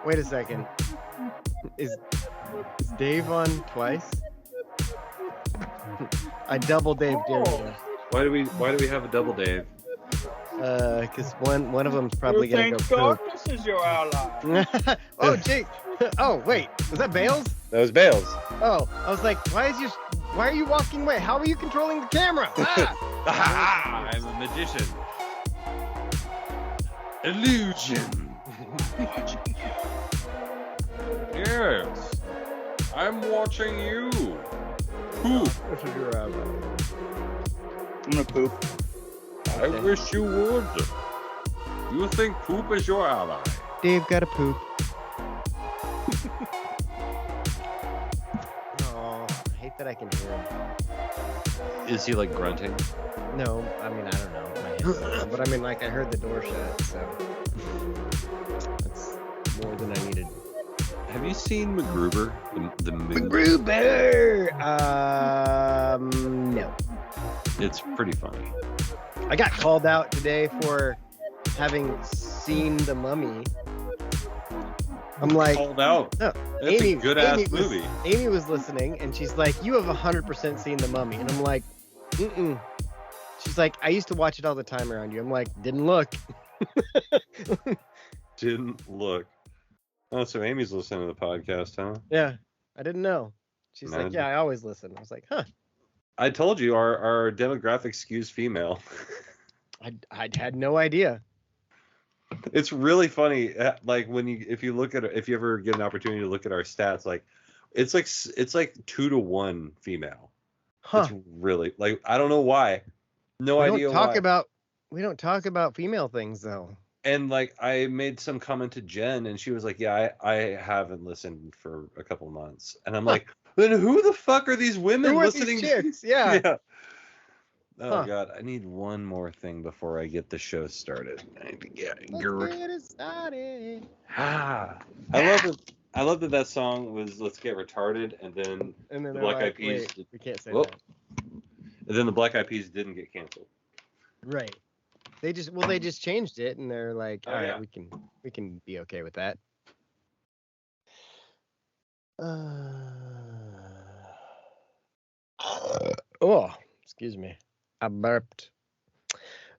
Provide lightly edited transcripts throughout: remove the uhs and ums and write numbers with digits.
Wait a second. Is Dave on twice? I double Dave Dave. Why do we have a double Dave? Because one of them's probably You gonna go think poop. darkness is your ally? Oh, gee. Oh, wait. Was that Bales? That was Bales. Oh, I was like, why are you walking away? How are you controlling the camera? Ah! I'm a magician. Illusion. Yes. I'm watching you. Poop. This is your ally. I'm gonna poop. I wish you would. You think poop is your ally? Dave got a poop. Oh, I hate that I can hear him. Is he like grunting? No, I mean, I don't know. My head's on, but I mean, like, I heard the door shut, so that's more than I needed. Have you seen MacGruber? The movie? MacGruber! No. It's pretty funny. I got called out today for having seen The Mummy. I'm like, Called out. no. That's a good ass movie. Amy was listening, and she's like, you have 100% seen The Mummy. And I'm like, mm-mm. She's like, I used to watch it all the time around you. I'm like, didn't look. Didn't look. Oh, so Amy's listening to the podcast, huh? Yeah, I didn't know. She's Man. like, yeah, I always listen. I was like, huh. I told you our demographic skews female. I had no idea. It's really funny. Like if you ever get an opportunity to look at our stats, like it's like 2-to-1 female. Huh. It's really like I don't know why. No idea why. We don't talk about female things though. And like I made some comment to Jen, and she was like, "Yeah, I haven't listened for a couple months," and I'm like, "Then who the fuck are these women Who are listening?" these chicks? Yeah. Yeah. Oh Huh. God, I need one more thing before I get the show started. I need to get Let's get it started. I love that song was "Let's Get Retarded," and then And then the they're Black like, Eyed Peas. wait, we can't say Whoop. that. And then the Black Eyed Peas didn't get canceled. Right. They just changed it, and they're like, Oh, all right, yeah. we can be okay with that. Oh, excuse me. I burped.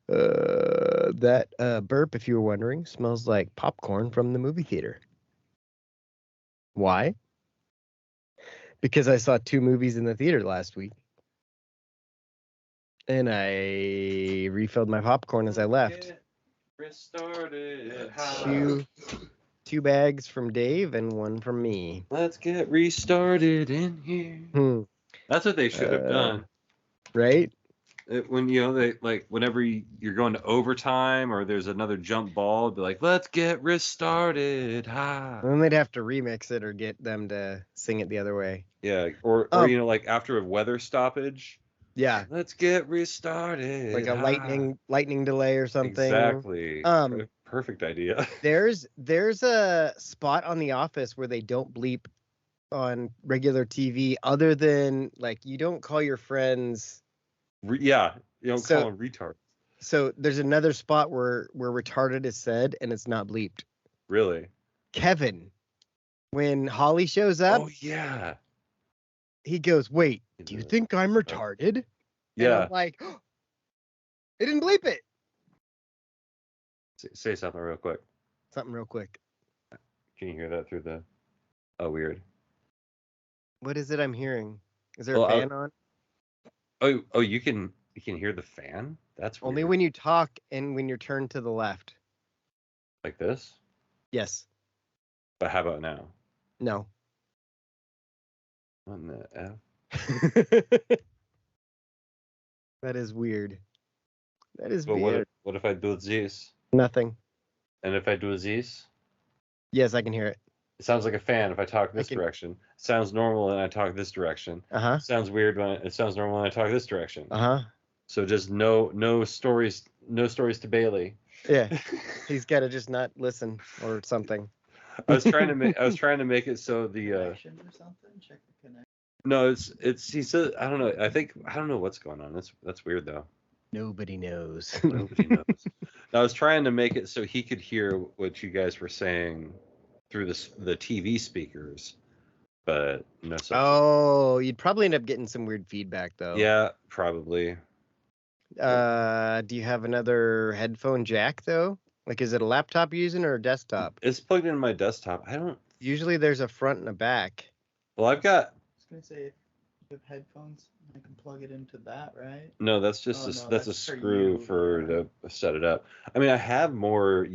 That burp, if you were wondering, smells like popcorn from the movie theater. Why? Because I saw 2 movies in the theater last week. And I refilled my popcorn as I left. Restarted. Two bags from Dave and 1 from me. Let's get restarted in here. That's what they should have done. Right? When they like whenever you're going to overtime or there's another jump ball, it'd be like, let's get restarted. Ha. And then they'd have to remix it or get them to sing it the other way. Yeah, or like after a weather stoppage. Yeah. Let's get restarted. Like a lightning delay or something. Exactly. Perfect idea. There's a spot on The Office where they don't bleep on regular TV other than like you don't call your friends. Yeah, you don't call them retards. So there's another spot where retarded is said and it's not bleeped. Really? Kevin, when Holly shows up. Oh yeah. He goes, wait, do you think I'm retarded? Yeah. And I'm like, oh, they didn't bleep it. Say something real quick. Something real quick. Can you hear that through the? Oh, weird. What is it I'm hearing? Is there a fan on? Oh, you can hear the fan? That's weird. Only when you talk and when you're turned to the left. Like this? Yes. But how about now? No. What in the F? That is weird. That is But weird. what if I do this? Nothing. And if I do this? Yes, I can hear it. It sounds like a fan if I talk this direction. It sounds normal when I talk this direction. Uh-huh. It sounds weird it sounds normal when I talk this direction. Uh-huh. So just no stories to Bailey. Yeah. He's got to just not listen or something. I was trying to make it so the Connection or something? Check the connection. no, it's he said I don't know. I don't know what's going on. That's weird though. Nobody knows. Nobody knows. I was trying to make it so he could hear what you guys were saying through the TV speakers, but no such. Oh, you'd probably end up getting some weird feedback though. Yeah, probably. Do you have another headphone jack though? Like, is it a laptop you're using or a desktop? It's plugged in my desktop. I don't. Usually there's a front and a back. Well, I've got. I was gonna say, if you have headphones, I can plug it into that, right? No, that's just Oh, a, no, that's a that's for screw you, for yeah. to set it up. I mean, I have more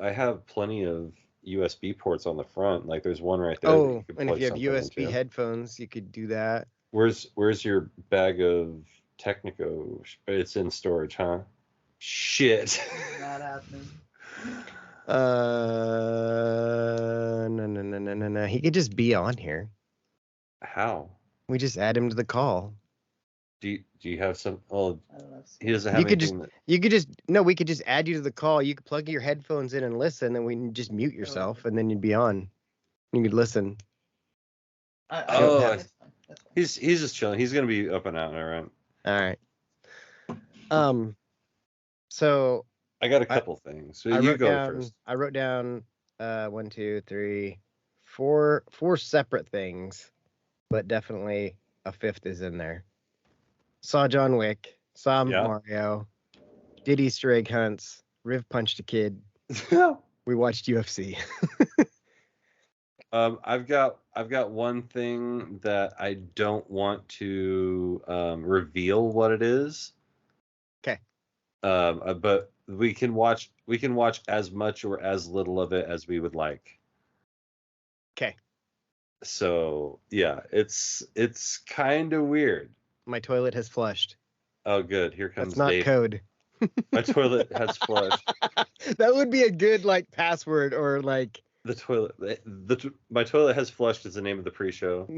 I have plenty of USB ports on the front. Like, there's one right there. That Oh, you could and if plug you have something USB into. headphones, you could do that. Where's your bag of Technico? It's in storage, huh? Shit. Not happening. No. He could just be on here. How? We just add him to the call. Do you have some? Oh, I don't know. he doesn't have You could anything. we could just add you to the call. You could plug your headphones in and listen, and we can just mute yourself, and then you'd be on. You could listen. Oh, That's fine. That's fine. He's just chilling. He's gonna be up and out, all right. All right. So I got a couple things. So I you wrote go down. first. I wrote down 1, 2, 3, 4 separate things, but definitely a fifth is in there. Saw John Wick. Saw Yeah. Mario. Did Easter egg hunts. Riv punched a kid. We watched UFC. I've got one thing that I don't want to reveal what it is. Okay. But we can watch as much or as little of it as we would like. Okay. So yeah, it's kind of weird. My toilet has flushed. Oh, good. Here comes That's not Dave. code. My toilet has flushed. That would be a good like password or like. The toilet. My toilet has flushed is the name of the pre-show.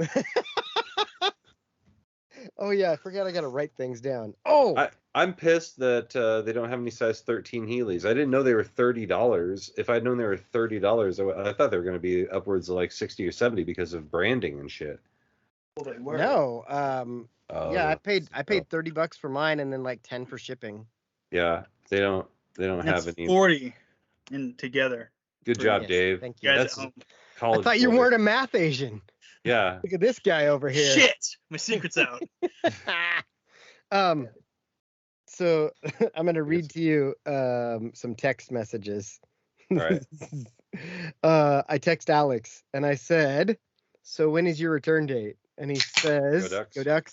Oh yeah, I forgot I gotta write things down. Oh. I'm pissed that they don't have any size 13 Heelys. I didn't know they were $30. If I'd known they were $30, I thought they were going to be upwards of like 60 or 70 because of branding and shit. Well, they were. No. Oh, Yeah, I paid $30 for mine and then like 10 for shipping. Yeah, they don't That's have any. 40 in together. Good job, Yes, Dave. thank you. Guys That's at home. college. I thought you boy. weren't a math Asian. Yeah. Look at this guy over here. Shit! My secret's out. So I'm gonna read to you some text messages. All right. I text Alex and I said, "So when is your return date?" And he says, Go Ducks.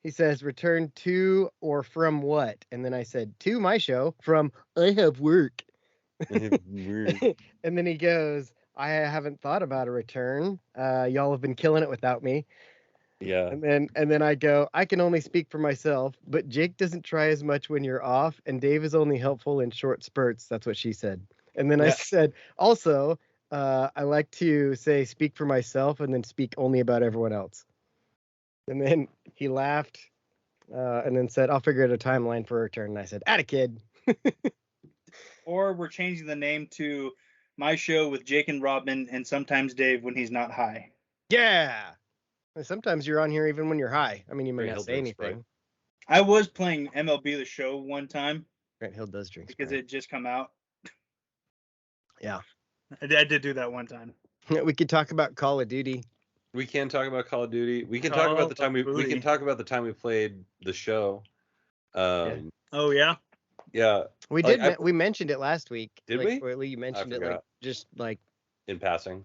He says, "Return to or from what?" And then I said, "To my show. From I have work." Weird. And then he goes, "I haven't thought about a return. Y'all have been killing it without me." Yeah. And then I go, "I can only speak for myself, but Jake doesn't try as much when you're off, and Dave is only helpful in short spurts." That's what she said. And then I Yeah. said, "Also, I like to say speak for myself and then speak only about everyone else." And then he laughed and then said, "I'll figure out a timeline for a return." And I said, "Atta kid." Or we're changing the name to My Show with Jake and Robin and sometimes Dave when he's not high. Yeah. And sometimes you're on here even when you're high. I mean, you may Grant not Hill say drinks anything. I was playing MLB The Show one time Grant Hill does drink because Sprite. it had just come out. Yeah. I did do that one time. We could talk about Call of Duty. We can talk about Call of Duty. We can Call talk about the time we of Duty. can talk about the time we played the show. Yeah. Oh, yeah? Yeah, We Like, did. We mentioned it last week. Did like, we? Or you mentioned it like forgot. just like in passing.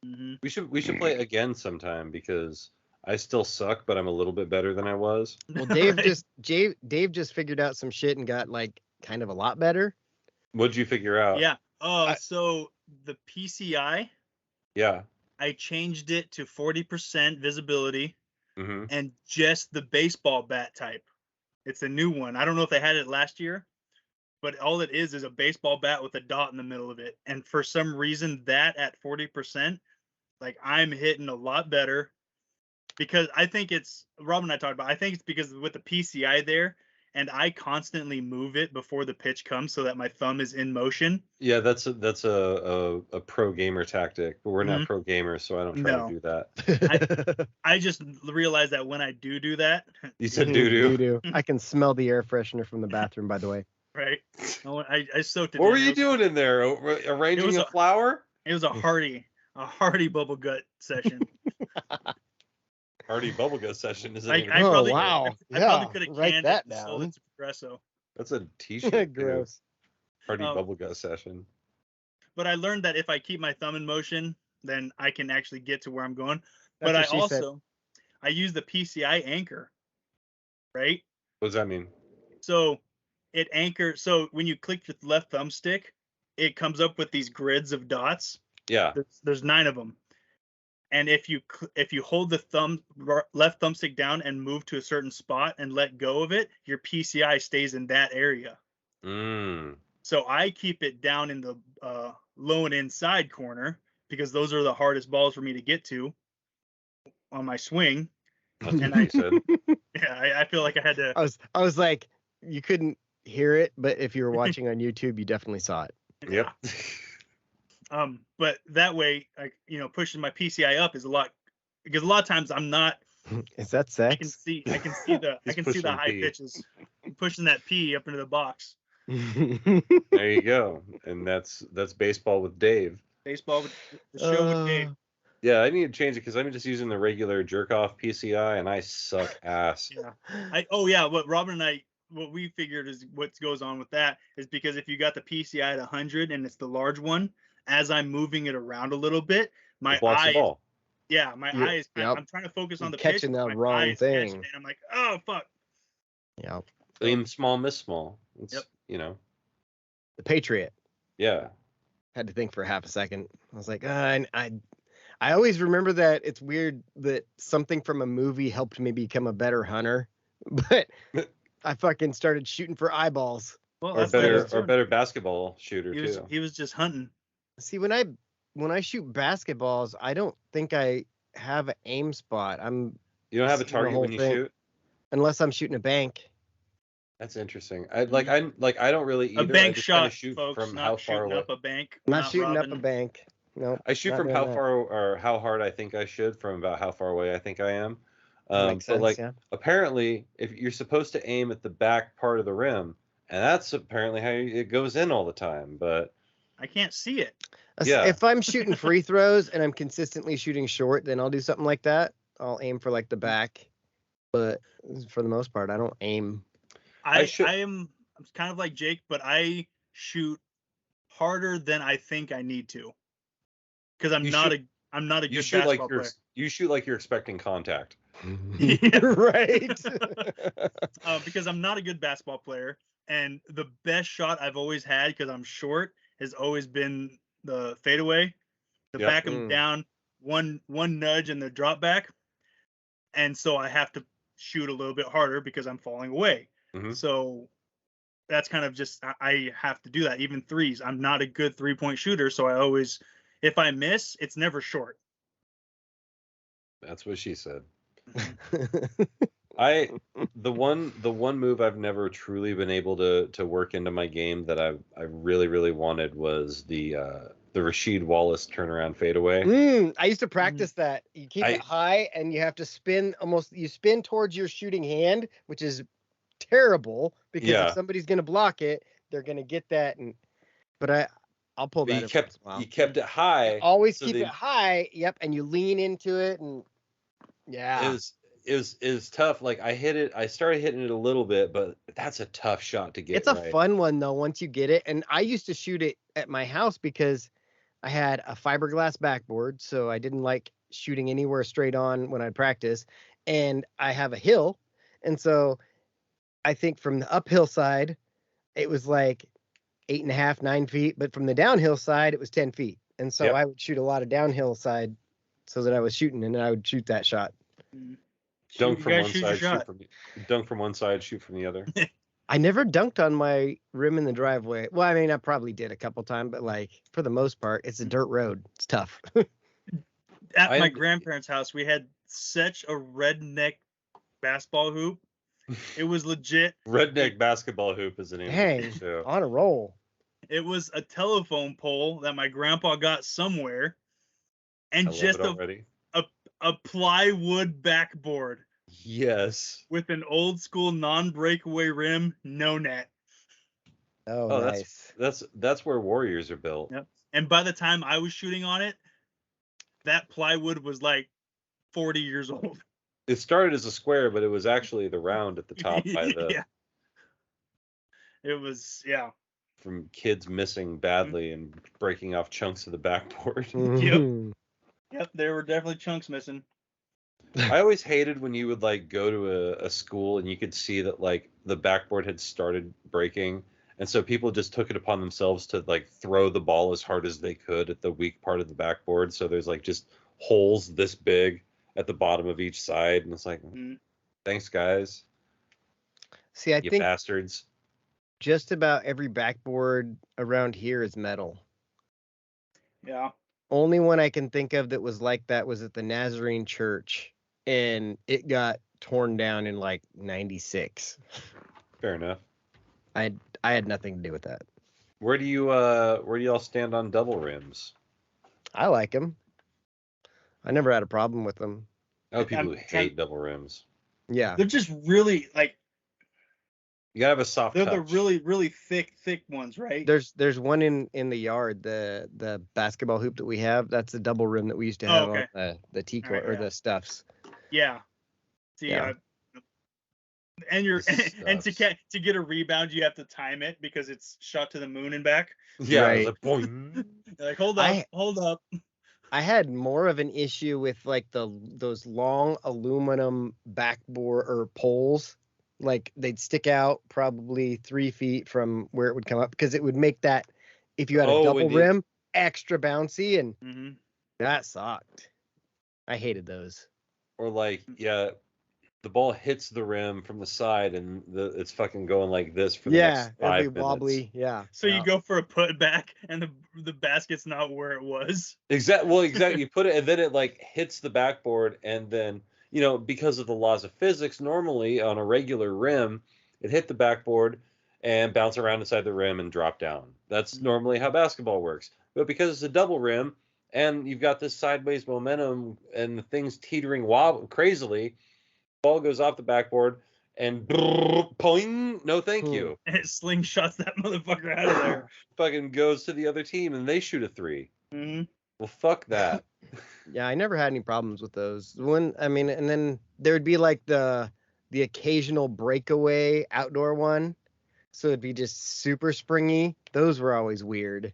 Mm-hmm. We should play again sometime because I still suck, but I'm a little bit better than I was. well, Dave just figured out some shit and got like kind of a lot better. What'd you figure out? Yeah. So the PCI, Yeah. I changed it to 40% visibility Mm-hmm. and just the baseball bat type. It's a new one. I don't know if they had it last year, but all it is a baseball bat with a dot in the middle of it. And for some reason, that at 40%, like I'm hitting a lot better because I think it's Rob and I talked about. I think it's because with the PCI there, and I constantly move it before the pitch comes so that my thumb is in motion. Yeah, that's a pro gamer tactic, but we're not Mhm. pro gamers, so I don't try No. to do that. I just realized that when I do that, You said doo-doo. Doo-doo. I can smell the air freshener from the bathroom, by the way. right? I soaked it. What in. were you It was- doing in there? Arranging a flower? It was a hearty bubble gut session. Hearty bubblegum session isn't Like, even. I Oh, probably, wow. I Yeah, probably could have write canned that it and sold down. it to Progresso. That's a t-shirt. too. Gross. Hearty Um, bubblegum session. But I learned that if I keep my thumb in motion, then I can actually get to where I'm going. That's But I what she said. also I use the PCI anchor, right? What does that mean? So it anchors. So when you click your left thumbstick, it comes up with these grids of dots. Yeah. There's 9 of them. And if you hold the left thumbstick down and move to a certain spot and let go of it, your PCI stays in that area. Mm. So I keep it down in the low and inside corner because those are the hardest balls for me to get to on my swing. That's what And you said. Yeah, I feel like I had to. I was like, you couldn't hear it, but if you were watching on YouTube, you definitely saw it. Yep. But that way, pushing my PCI up is a lot, because a lot of times I'm not. Is that I can sex? see the He's I can see pushing the high P. pitches. I'm pushing that P up into the box. There you go. And that's baseball with Dave. Baseball with the show with Dave. Yeah, I need to change it because I'm just using the regular jerk off PCI and I suck ass. Yeah. What we figured is what goes on with that is because if you got the PCI at 100 and it's the large one, as I'm moving it around a little bit, my Blocks the eyes, ball. yeah, my You're- eyes, yep. I'm trying to focus on the Catching pitch, the my wrong eyes thing. catch it, and I'm like, oh fuck. Yeah. Aim small, miss small. It's, Yep. The Patriot. Yeah. Had to think for half a second. I was like, I always remember that it's weird that something from a movie helped me become a better hunter, but I fucking started shooting for eyeballs. Well, Or that's what he was better, or doing. better basketball shooter He was, too. he was just hunting. See, when I shoot basketballs, I don't think I have an aim spot. You don't have a seeing the target whole when you thing. shoot. Unless I'm shooting a bank. That's interesting. I don't really either. A bank I just kinda shot, shoot folks, from not how far shooting away. up a bank. Not shooting robbing. up a bank. No. I shoot not from doing how that. far or how hard I think I should from about how far away I think I am. That makes But sense, like yeah. apparently, if you're supposed to aim at the back part of the rim, and that's apparently how it goes in all the time. But I can't see it. Yeah. If I'm shooting free throws and I'm consistently shooting short, then I'll do something like that. I'll aim for like the back. But for the most part, I don't aim. I'm kind of like Jake, but I shoot harder than I think I need to, because I'm not a you good shoot like basketball you're player. you shoot like you're expecting contact. Right. Because I'm not a good basketball player, and the best shot I've always had, because I'm short, has always been the fadeaway, the Yep. back them down, one nudge and the drop back, and so I have to shoot a little bit harder because I'm falling away. Mhm. So that's kind of just, I have to do that. Even threes, I'm not a good 3-point shooter, so I always, if I miss, it's never short. That's what she said. The one move I've never truly been able to work into my game that I really really wanted was the Rasheed Wallace turnaround fadeaway. I used to practice that. You keep it high and you have to spin you spin towards your shooting hand, which is terrible because if somebody's gonna block it, they're gonna get that. But I'll pull that. You kept it high. Always keep it high. Yep, and you lean into it, and yeah. It was tough. Like I started hitting it a little bit, but that's a tough shot to get. It's a fun one though once you get it. And I used to shoot it at my house because I had a fiberglass backboard, so I didn't like shooting anywhere straight on when I'd practice. And I have a hill, and so I think from the uphill side, it was like 8.5, 9 feet, but from the downhill side, it was 10 feet. And so I would shoot a lot of downhill side so that I was shooting, and I would shoot that shot. Dunk from one side, dunk from one side, shoot from the other. I never dunked on my rim in the driveway. Well, I mean, I probably did a couple times, but like for the most part, it's a dirt road. It's tough. At my grandparents' house, we had such a redneck basketball hoop. It was legit. Redneck basketball hoop is the name of Dang, the show. on a roll. It was a telephone pole that my grandpa got somewhere, and I love just it already. a plywood backboard Yes. with an old school non-breakaway rim, no net. Oh, Oh, nice. that's where warriors are built. Yep. And by the time I was shooting on it, that plywood was like 40 years old. It started as a square, but it was actually the round at the top by the Yeah. It was, yeah. from kids missing badly and breaking off chunks of the backboard. Mhm. Yep, there were definitely chunks missing. I always hated when you would like go to a school and you could see that like the backboard had started breaking, and so people just took it upon themselves to like throw the ball as hard as they could at the weak part of the backboard. So there's like just holes this big at the bottom of each side, and it's like, thanks guys, See, I you think bastards. just about every backboard around here is metal. Yeah. Only one I can think of that was like that was at the Nazarene Church, and it got torn down in like '96. Fair enough. I had nothing to do with that. Where do you all stand on double rims? I like them. I never had a problem with them. Oh, people who hate double rims. Yeah. They're just really like You gotta have a soft they're touch. the really thick ones, right? There's one in the yard, the basketball hoop that we have. That's the double rim that we used to have okay. on the tee court Alright, or yeah. the stuffs. Yeah. See, Yeah. and you're The and stuffs. to get a rebound, you have to time it because it's shot to the moon and back. Yeah, Right. it's like, boing. You're like, hold up. I had more of an issue with like those long aluminum backboard or poles. Like they'd stick out probably 3 feet from where it would come up, because it would make that, if you had a double rim, extra bouncy, and Mm-hmm. that sucked. I hated those. Or like, yeah, the ball hits the rim from the side and it's fucking going like this for the next 5 it'd be minutes. wobbly. Yeah. So you go for a putback and the basket's not where it was. Exactly. You put it and then it like hits the backboard, and then, because of the laws of physics, normally on a regular rim, it hit the backboard and bounce around inside the rim and drop down. That's normally how basketball works. But because it's a double rim and you've got this sideways momentum and the thing's teetering crazily, ball goes off the backboard and poing, no thank you. And it slingshots that motherfucker out of there. Fucking goes to the other team and they shoot a 3. Mm-hmm. Well, fuck that. Yeah, I never had any problems with those. And then there would be like the occasional breakaway outdoor one. So it'd be just super springy. Those were always weird.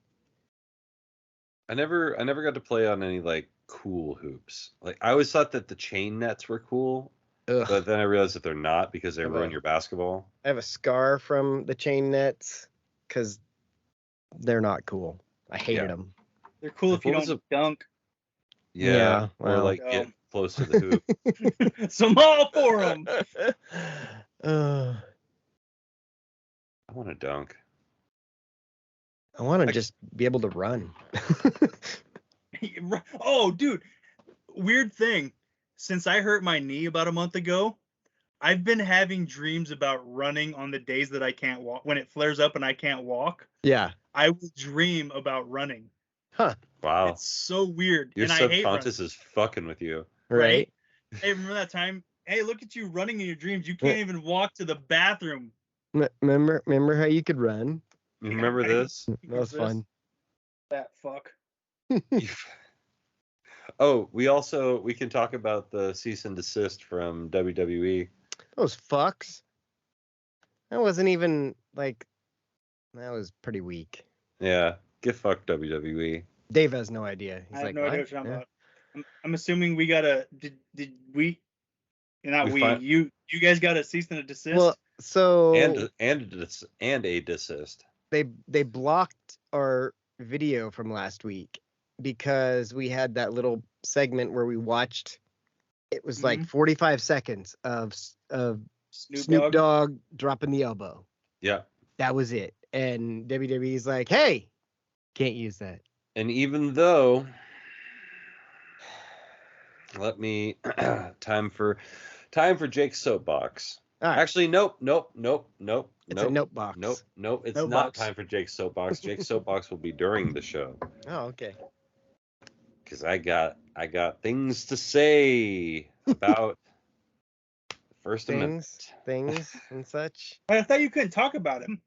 I never got to play on any like cool hoops. Like I always thought that the chain nets were cool, Ugh. but then I realized that they're not because they ruin your basketball. I have a scar from the chain nets because they're not cool. I hated them. They're cool if you don't dunk. Yeah, or well, like get close to the hoop. So I'm all for them. I want to dunk. I want to just be able to run. Oh, dude. Weird thing. Since I hurt my knee about a month ago, I've been having dreams about running on the days that I can't walk. When it flares up and I can't walk, Yeah. I will dream about running. Huh. Wow. It's so weird. Your and I hate subconscious is fucking with you. Right. Hey, remember that time? Hey, look at you running in your dreams. You can't even walk to the bathroom. Remember how you could run? You remember this? That was fun. That fuck. Oh, we can talk about the cease and desist from WWE. Those fucks. That wasn't even like, that was pretty weak. Yeah, get fucked WWE. Dave has no idea. He's I have like, no what? idea what you're talking Yeah. about. I'm assuming we got a did we not We you guys got a cease and a desist? Well, so and a desist. they blocked our video from last week because we had that little segment where we watched. It was like 45 seconds of Snoop Dogg dropping the elbow. Yeah. That was it. And WWE's like, hey, can't use that. And even though, time for Jake's soapbox. All right. Actually, nope. It's a note box. Nope. It's Note not box. time for Jake's soapbox. Jake's soapbox will be during the show Oh, okay. because I got things to say about the First Amendment. Things and such. But I thought you couldn't talk about him.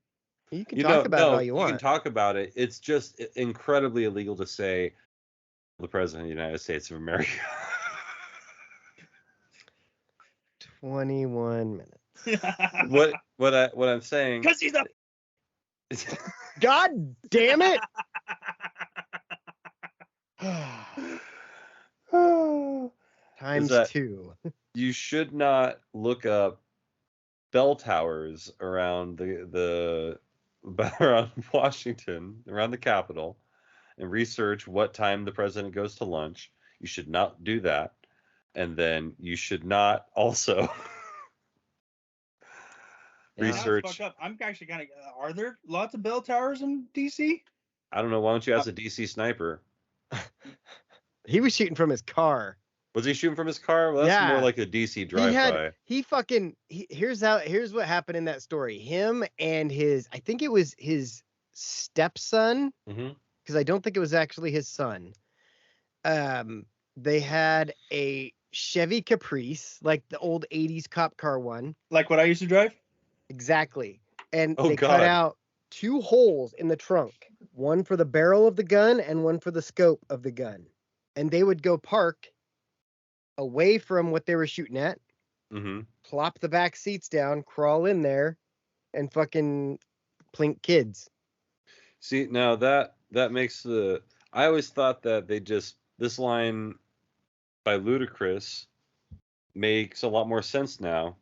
You can talk about it all you You can want. talk about it. It's just incredibly illegal to say the President of the United States of America. 21 minutes. What I'm saying? Because he's a. God damn it! Times that- 2. You should not look up bell towers around around Washington, around the Capitol, and research what time the president goes to lunch. You should not do that. And then you should not also Yeah. research. That's fucked up. I'm actually kind of. Are there lots of bell towers in DC? I don't know. Why don't you ask a DC sniper? He was shooting from his car. Was he shooting from his car? Well, that's Yeah. more like a DC drive-by. Here's what happened in that story. Him and I think it was his stepson, Mm-hmm. because I don't think it was actually his son. They had a Chevy Caprice, like the old 80s cop car one. Like what I used to drive? Exactly. And Oh, they God. cut out 2 holes in the trunk, one for the barrel of the gun and one for the scope of the gun. And they would go park away from what they were shooting at, Mm-hmm. plop the back seats down, crawl in there, and fucking plink kids. See, now that makes I always thought that this line by Ludacris makes a lot more sense now.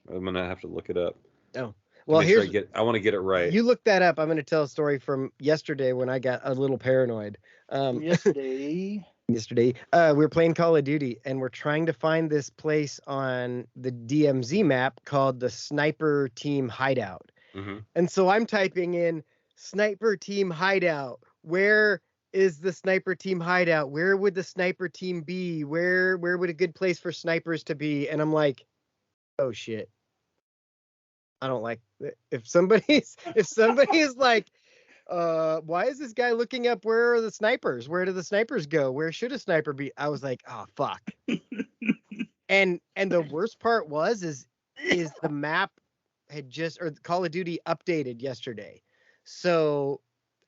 I'm gonna have to look it up. Oh, well, Make sure I want to get it right. You look that up. I'm going to tell a story from yesterday when I got a little paranoid. Yesterday. We were playing Call of Duty and we're trying to find this place on the DMZ map called the Sniper Team Hideout. Mm-hmm. And so I'm typing in Sniper Team Hideout. Where is the Sniper Team Hideout? Where would the Sniper Team be? Where would a good place for snipers to be? And I'm like, oh shit. I don't like if somebody's like, why is this guy looking up where are the snipers? Where do the snipers go? Where should a sniper be? I was like, oh fuck. and the worst part is the map had Call of Duty updated yesterday. So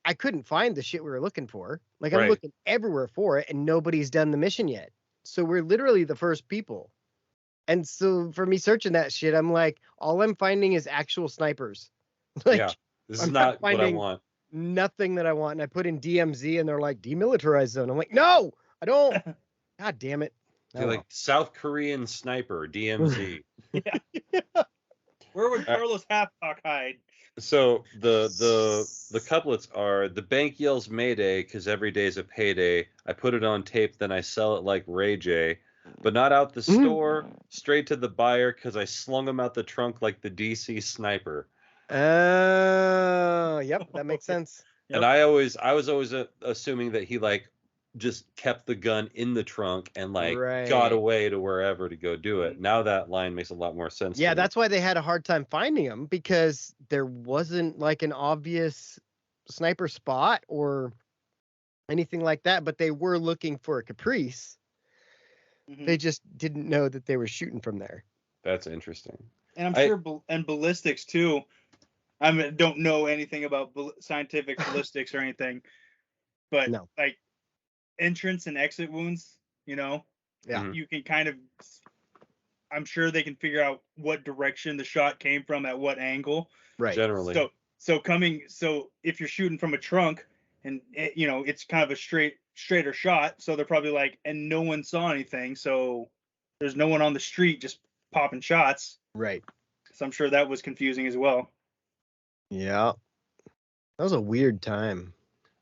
I couldn't find the shit we were looking for. Like I'm Right. looking everywhere for it and nobody's done the mission yet. So we're literally the first people. And so for me searching that shit, I'm like, all I'm finding is actual snipers. Like, Yeah, this is I'm not what I finding want. nothing that I want. And I put in DMZ and they're like, demilitarized zone. I'm like, no, I don't. God damn it. You're like South Korean sniper, DMZ. Where would Carlos Halfcock hide? So the couplets are: the bank yells Mayday because every day's a payday. I put it on tape, then I sell it like Ray J. But not out the store, straight to the buyer because I slung him out the trunk like the DC sniper. Yep, that makes sense. And I was always assuming that he like just kept the gun in the trunk and like Right. got away to wherever to go do it. Now that line makes a lot more sense. Yeah, to me. that's why they had a hard time finding him, because there wasn't like an obvious sniper spot or anything like that, but they were looking for a Caprice. Mhm. They just didn't know that they were shooting from there. That's interesting. And I'm sure, and ballistics too. I mean, don't know anything about scientific ballistics or anything, but No. like entrance and exit wounds, Yeah. you can kind of. I'm sure they can figure out what direction the shot came from at what angle. Right. Generally. So if you're shooting from a trunk and it's kind of a straighter shot, so they're probably like, and no one saw anything, so there's no one on the street just popping shots. Right. So I'm sure that was confusing as well. Yeah. That was a weird time.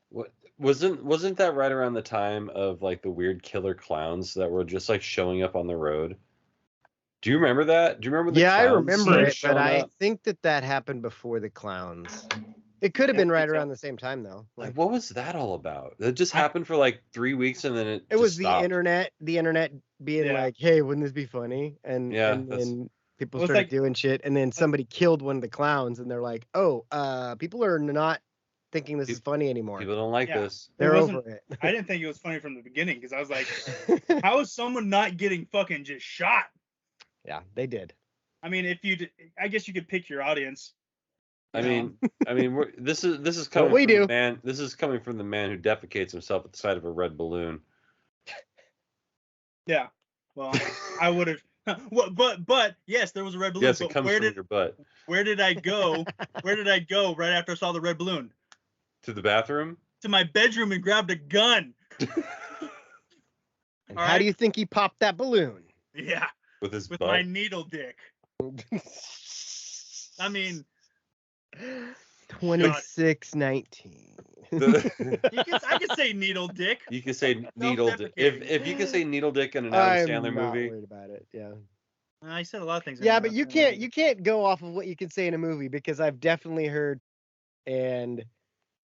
What wasn't that right around the time of like the weird killer clowns that were just like showing up on the road? Do you remember that? Do you remember the Yeah, I clowns remember like, it, but showing I up? think that happened before the clowns. It could have been right around the same time though. Like, what was that all about? That just happened for like 3 weeks and then it was just stopped. the internet being Yeah. like, hey, wouldn't this be funny? And Yeah, and then People Well, it's started like- doing shit, and then somebody killed one of the clowns, and they're like, "Oh, people are not thinking this is funny anymore. People don't like Yeah. this. They're It wasn't- over it." I didn't think it was funny from the beginning because I was like, how is someone not getting fucking just shot? Yeah, they did. I mean, I guess you could pick your audience. I you know? mean, this is coming we from do. the man. This is coming from the man who defecates himself at the sight of a red balloon. Yeah. Well, I would have. But yes, there was a red balloon. Yes, it but comes from your butt. where did I go? Where did I go right after I saw the red balloon? To the bathroom. To my bedroom and grabbed a gun. And All how right. do you think he popped that balloon? Yeah, With his with butt. my needle dick. I mean, 2619. I could say needle dick. You can say needle dick. If you can say needle dick in an Adam I'm Sandler not movie, worried about it. Yeah. I said a lot of things. Yeah, but you can't go off of what you can say in a movie because I've definitely heard and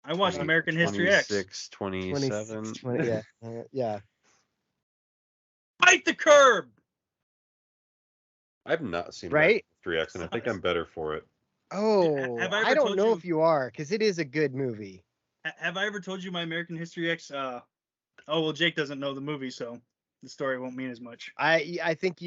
I watched American History X. 26, 27. 20, yeah. Yeah. Bite the curb. I've not seen Right? 3X, and I think I'm better for it. Oh, Have I ever I don't told know you- if you are because it is a good movie. Have I ever told you my American History X? Oh well, Jake doesn't know the movie, so the story won't mean as much. I think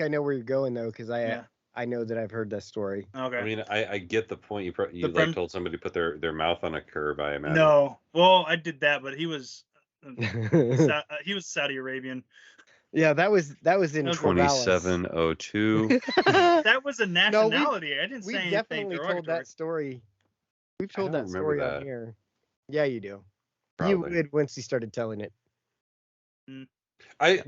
I know where you're going though because Yeah. I know that I've heard that story. Okay. I mean, I get the point. You prem- like told somebody to put their mouth on a curb. I imagine. No. Well, I did that, but he was Saudi Arabian. Yeah, that was in That was Corvallis. 2702. That was a nationality. I didn't We say anything definitely told derogatory. that story. We've told don't that remember story on that. here. Yeah, you do. Probably. You would once you started telling it. I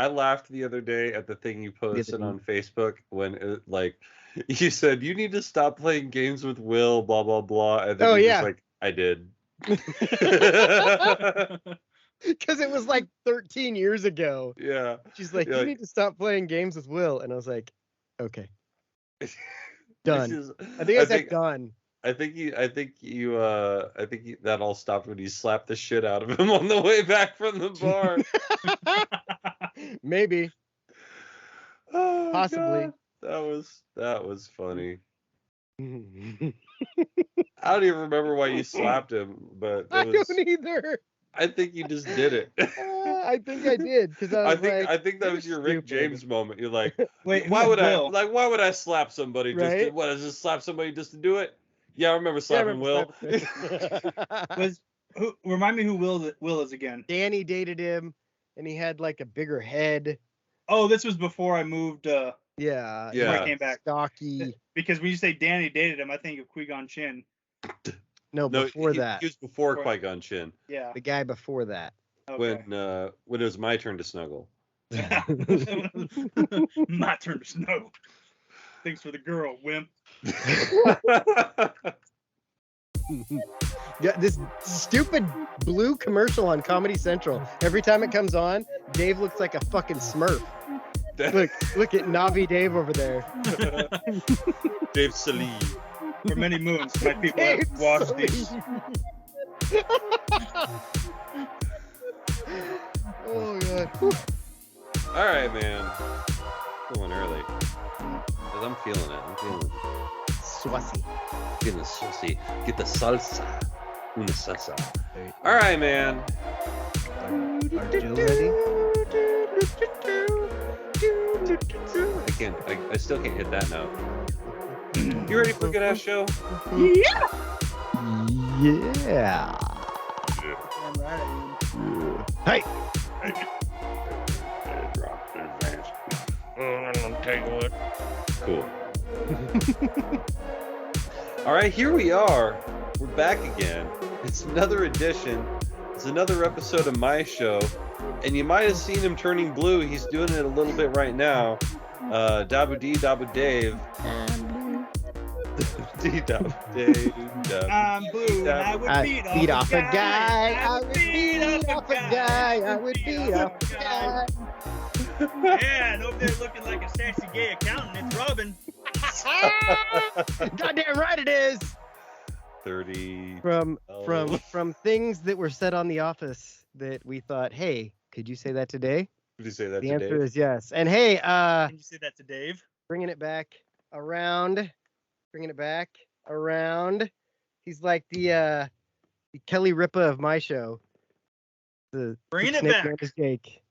laughed the other day at the thing you posted on Facebook when it, like you said you need to stop playing games with Will, blah blah blah, and then Oh, you're yeah. just like I did. Because it was like 13 years ago. Yeah. She's like, You're you like- need to stop playing games with Will. And I was like, okay. Done. This is- I think I said done. I think you that all stopped when you slapped the shit out of him on the way back from the bar. Maybe. Oh, Possibly. God. That was funny. I I don't even remember why you slapped him, but don't either. I think you just did it. I think I did because I was I think that "You're was your Rick stupid." James moment. You're like, Wait, why who's would Will? why would I slap somebody just to, Right? what is just slap somebody just to do it? Yeah, I remember Yeah, I slapping remember Will. slapping- Remind me who Will is again. Danny dated him, and he had like a bigger head. Oh, this was before I moved. Yeah. Yeah. Before I came back. Stocky. Because when you say Danny dated him, I think of Qui-Gon Jinn. No, No, before he that. was before Before- Qui-Gon Jinn. Yeah. The guy before that. Okay. When it was my turn to snuggle. My turn to snow. Thanks for the girl, wimp. Yeah, this stupid blue commercial on Comedy Central. Every time it comes on, Dave looks like a fucking Smurf. Look at Navi Dave over there. Dave Salee. For many moons, my people Dave have watched these. Salee. Oh god. Whew. All right, man. Going early. 'Cause I'm feeling it. I'm feeling it. Swassy. Getting the saucy. Get the salsa. Una salsa. All right, man. Are you ready? I still can't hit that note. You ready for a good ass show? Yeah. Damn right I am. Hey. Cool. All right, here we are. We're back again. It's another edition. It's another episode of my show. And you might have seen him turning blue. He's doing it a little bit right now. Dabu D, Dabu Dave. D, Dabu Dave. I'm blue and I would I beat beat off off a guy. I would beat off a guy. I would beat off a guy. Yeah, and over there looking like a sassy gay accountant, it's Robin. Goddamn right it is. 30. From things that were said on The Office that we thought, hey, could you say that today? Did you say that The today? answer is yes. And hey, Can you say that to Dave? bringing it back around, bringing it back around. He's like the Kelly Ripa of my show. The Bringing it snake back. known as Jake.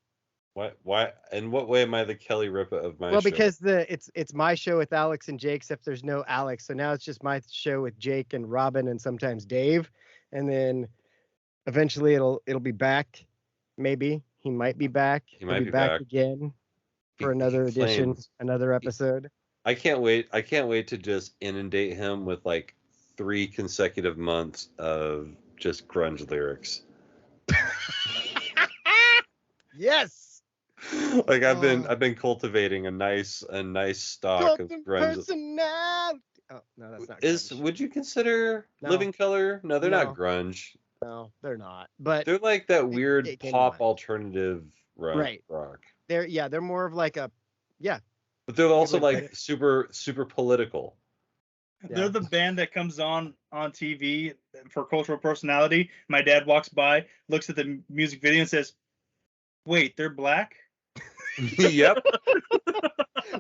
Why? In what way am I the Kelly Ripa of my Well, show? because it's my show with Alex and Jake, except there's no Alex. So now it's just my show with Jake and Robin and sometimes Dave. And then eventually it'll be back. Maybe he might be back. He might be back back. again for He another edition, claims- another episode. I can't wait. I can't wait to just inundate him with like 3 consecutive months of just grunge lyrics. Yes. Like I've been cultivating a nice stock of Something grunge. personality. Oh no, that's not. Grunge. Would you consider No. Living Color? No, they're No. not grunge. No, they're not. But They're like that weird they can pop rhyme. alternative Right. rock. they're more of like a But they're also would put like super political. They're the band that comes on TV for cultural personality. My dad walks by, looks at the music video, and says, "Wait, they're black?" Yep.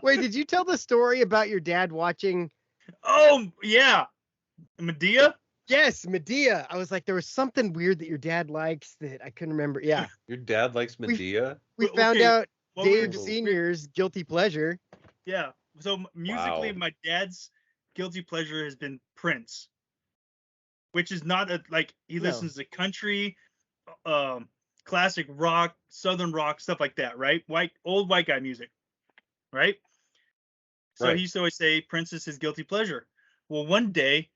Wait, did you tell the story about your dad watching? Oh yeah, Medea. Yes, Medea. I was like, there was something weird that your dad likes that I couldn't remember. Yeah, Your dad likes Medea. we Well, found okay, out what we were Dave doing- Senior's guilty pleasure. Yeah. So musically, Wow. my dad's guilty pleasure has been Prince, which is not like he No. listens to country, classic rock, southern rock, stuff like that, right? Old white guy music, right? So Right. he used to always say Prince is his guilty pleasure. Well, one day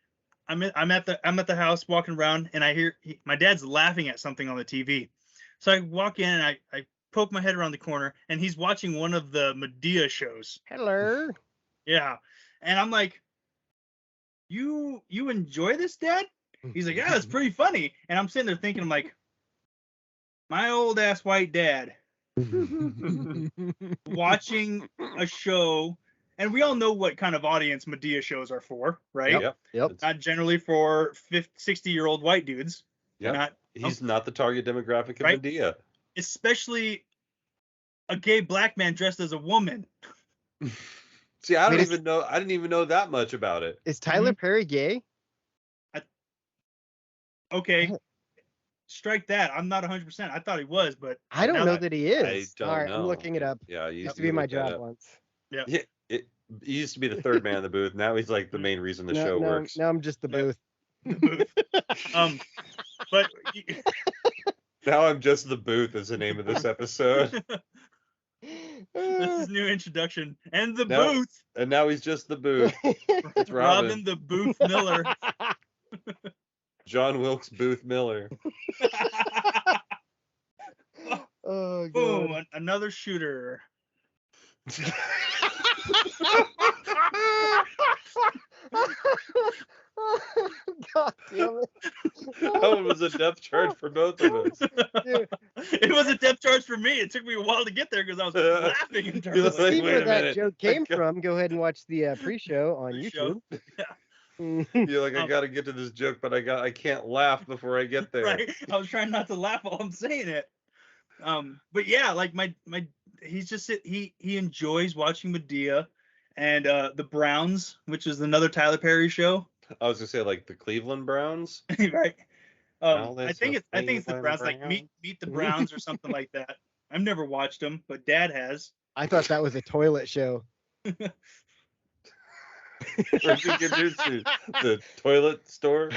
I'm at the house walking around and I hear my dad's laughing at something on the TV. So I walk in and I poke my head around the corner and he's watching one of the Medea shows. Hello. Yeah. And I'm like, you enjoy this, Dad? He's like, yeah, it's pretty funny. And I'm sitting there thinking, I'm like, my old ass white dad watching a show, and we all know what kind of audience Medea shows are for, right? Yep. Yep. Not generally for 60-year-old white dudes. Yep. Not He's not the target demographic of Right? Medea. especially a gay black man dressed as a woman. See, I Wait, didn't even know that much about it. Is Tyler Perry gay? Okay. Strike that. I'm not 100%. I thought he was, but I don't now know that he is. I don't All right, know. I'm looking it up. Yeah, he Used to be my look that job up. once. He used to be the third man in the booth. Now he's like the main reason the show works. Now I'm just the booth. the booth. But Now I'm just the booth is the name of this episode. this is new introduction. And the No. booth. And now he's just the booth. It's Robin. Robin the Booth Miller. John Wilkes Booth Miller. Oh, Boom. God. Another shooter. God damn it. That one was a depth charge for both of us. Dude, It was a depth charge for me. It took me a while to get there because I was laughing You're internally. like, see wait where a that minute. joke came from. Go ahead and watch the pre-show on Pre-show. YouTube. You're like, I gotta get to this joke, but I can't laugh before I get there. Right. I was trying not to laugh while I'm saying it. But yeah, like my he's just he enjoys watching Medea and the Browns, which is another Tyler Perry show. I was gonna say like the Cleveland Browns. Right. Now I let's think go it's the Cleveland Browns, like Browns. meet the Browns or something like that. I've never watched them, but Dad has. I thought that was a toilet show. Where'd you get yours to? The toilet store?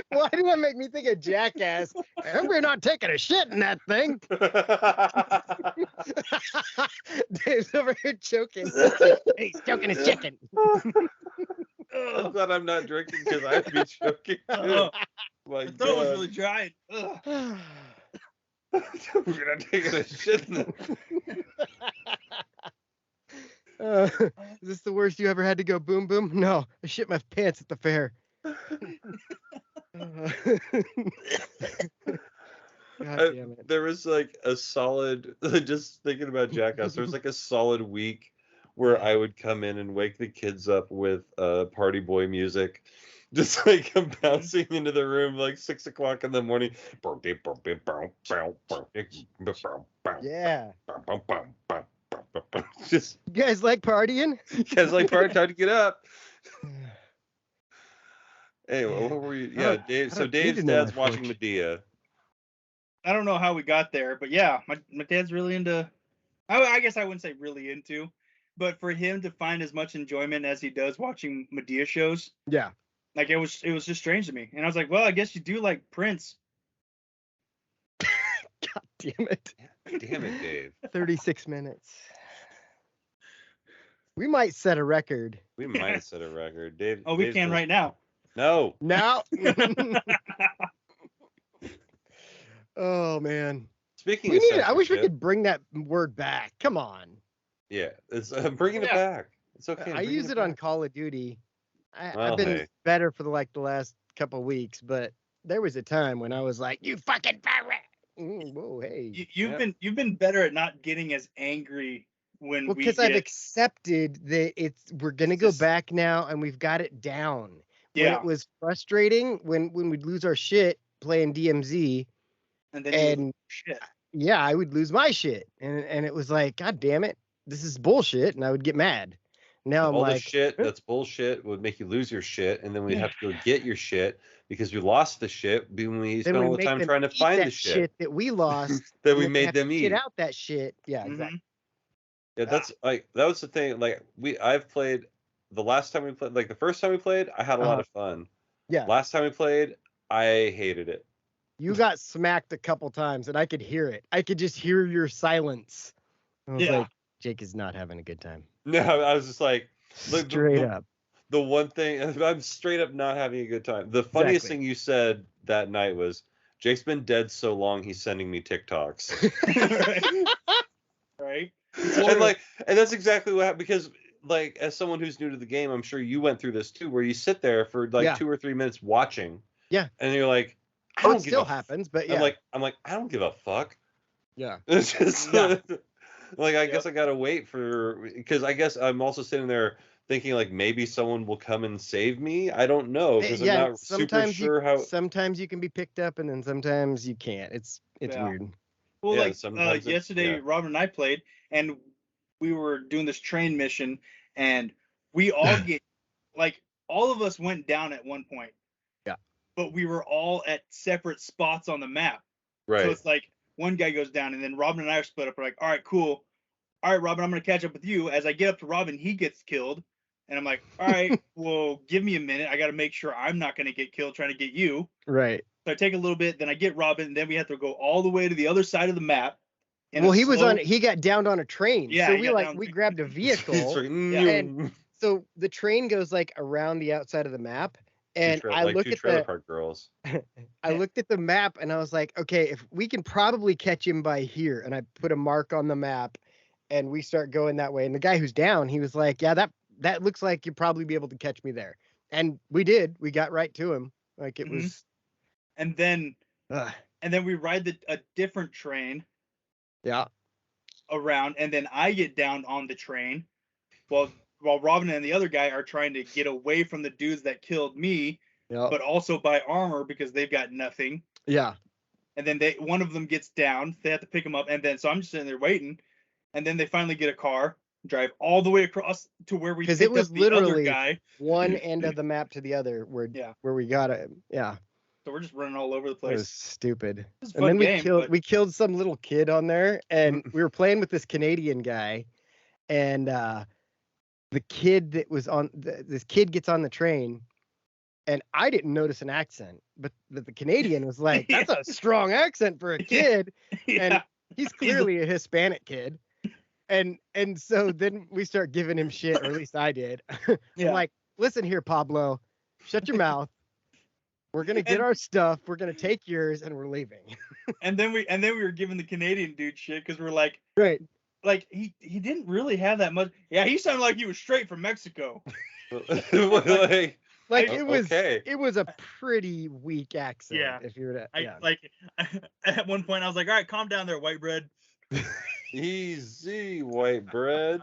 Why do that make me think of Jackass? I hope you're not taking a shit in that thing. Dave's over here choking. He's choking his chicken. I'm glad I'm not drinking because I'd be choking. Oh, My the throat was God. really dry. Ugh. We're not taking a shit. Is this the worst you ever had to go boom boom? No, I shit my pants at the fair. God damn it. There was like a solid, just thinking about Jackass, there was like a solid week where I would come in and wake the kids up with party boy music. Just like I'm bouncing into the room like 6 o'clock in the morning. Yeah. Just You guys like partying? guys like part time to get up. Hey, what were you? I Yeah, don't- Dave. I So don't need Dave's to know dad's my watching fortune. Medea. I don't know how we got there, but yeah, my dad's really into. I guess I wouldn't say really into, but for him to find as much enjoyment as he does watching Medea shows, Yeah. like it was just strange to me. And I was like, well, I guess you do like Prince. God damn it. Damn it, Dave. 36 minutes. We might set a record. We might set a record. Dave. Oh, we Dave's can gonna- right now. No. Now. Oh man. Speaking We of need. I wish we censorship, could bring that word back. Come on. Yeah, it's bringing it Yeah. back. It's okay. I bringing use it on back. Call of Duty. Well, I've been hey. better for the last couple weeks, but there was a time when I was like, "You fucking pirate!" Whoa, hey. You've been better at not getting as angry when Well, we because get. I've accepted that we're gonna go back now, and we've got it down. When Yeah, it was frustrating, when we'd lose our shit playing DMZ, and then you would and shit. yeah, I would lose my shit, and it was like, God damn it, this is bullshit, and I would get mad. Now I'm All the like, shit that's bullshit would make you lose your shit, and then we'd have to go get your shit because we lost the shit when we then spent we all the make time them trying to eat find that the shit that we lost, that and we then they made have to them shit eat. out that shit. Yeah, exactly. Yeah, that's like that was the thing. Like I've played the last time we played, like the first time we played, I had a lot of fun. Yeah. Last time we played, I hated it. You got smacked a couple times, and I could hear it. I could just hear your silence. I was Yeah. like, Jake is not having a good time. No, I was just like, look, Straight up. The one thing I'm straight up not having a good time. The funniest Exactly. thing you said that night was, Jake's been dead so long he's sending me TikToks. Right. and that's exactly what happened, because like as someone who's new to the game, I'm sure you went through this too, where you sit there for like Yeah. 2 or 3 minutes watching. Yeah. And you're like, I Oh, don't it give still a happens, but yeah. I'm like, I don't give a fuck. Yeah. It's just Yeah. like I guess I gotta wait because I guess I'm also sitting there thinking like maybe someone will come and save me. I don't know because I'm not super sure how. Sometimes you can be picked up, and then sometimes you can't. It's Yeah. weird. Well, Yeah, like sometimes yesterday, Robin and I played, and we were doing this train mission, and we all all of us went down at one point. Yeah. But we were all at separate spots on the map. Right. So it's like one guy goes down, and then Robin and I are split up. We're like, all right, cool. All right, Robin, I'm gonna catch up with you. As I get up to Robin, he gets killed, and I'm like, all right, well, give me a minute. I got to make sure I'm not gonna get killed trying to get you. Right. So I take a little bit, then I get Robin, and then we have to go all the way to the other side of the map. Well, he got downed on a train. Yeah, So he got we grabbed a vehicle. and So the train goes like around the outside of the map. And I look two at Trailer Park Girls. I looked at the map, and I was like, okay, if we can probably catch him by here. And I put a mark on the map, and we start going that way. And the guy who's down, he was like, yeah, that looks like you'll probably be able to catch me there. And we did. We got right to him. Like it was. And then we ride a different train. Yeah. Around, and then I get down on the train while Robin and the other guy are trying to get away from the dudes that killed me, but also buy armor because they've got nothing. Yeah. And then one of them gets down, they have to pick him up, and then so I'm just sitting there waiting, and then they finally get a car, drive all the way across to where we picked it was up the literally other guy. One end of the map to the other where we got it. Yeah. So we're just running all over the place. It was stupid. It was a and then game, we killed some little kid on there, and we were playing with this Canadian guy, and the kid that was on this kid gets on the train, and I didn't notice an accent, but the Canadian was like, "That's a strong accent for a kid," and he's clearly a Hispanic kid. And so then we start giving him shit, or at least I did. I'm like, "Listen here, Pablo, shut your mouth. We're gonna get our stuff. We're gonna take yours, and we're leaving." and then we were giving the Canadian dude shit because we're like, right, like he didn't really have that much. Yeah, he sounded like he was straight from Mexico. like it was okay. It was a pretty weak accent. Yeah, if you were to, at one point I was like, all right, calm down there, white bread. Easy, white bread.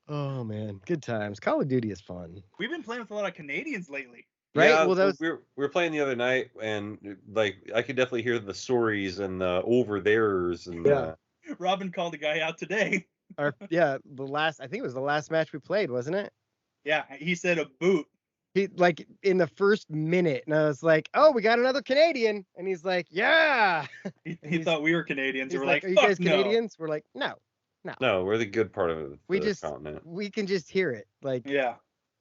Oh man, good times. Call of Duty is fun. We've been playing with a lot of Canadians lately. Right. Yeah, well, we were playing the other night, and like I could definitely hear the sorries and the over there's and Robin called the guy out today. I think it was the last match we played, wasn't it? Yeah, he said a boot. He like in the first minute, and I was like, "Oh, we got another Canadian," and he's like, "Yeah." He thought we were Canadians. He's We're like, like, "Are you fuck guys no. Canadians?" We're like, "No, no. No, we're the good part of We the just continent. we can just hear it. Like Yeah.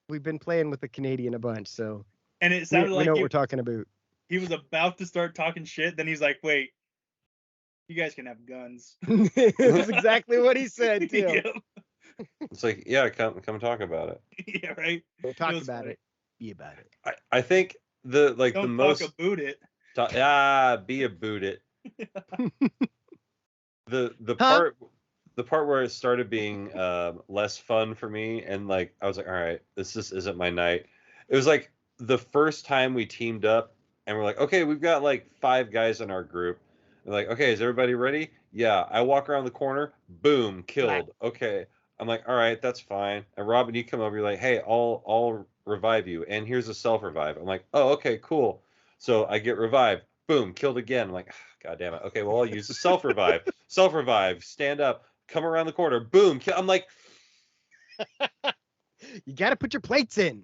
we've been playing with the Canadian a bunch, so And it we sounded like know what we're talking about." he was about to start talking shit. Then he's like, wait, you guys can have guns. That's exactly what he said too. Yep. It's like, yeah, come talk about it. Yeah, right. Don't talk was about funny. it. Be about it. I think the Don't most talk about it. be a boot it. The Huh? part where it started being less fun for me, and like I was like, all right, this just isn't my night. It was like the first time we teamed up, and we're like, okay, we've got like 5 guys in our group. We're like, okay, is everybody ready? Yeah. I walk around the corner, boom, killed. Okay. I'm like, all right, that's fine. And Robin, you come over, you're like, hey, I'll revive you, and here's a self revive. I'm like, oh, okay, cool. So I get revived, boom, killed again. I'm like, God damn it. Okay, well, I'll use the self revive. Self revive, stand up, come around the corner, boom. I'm like, You got to put your plates in.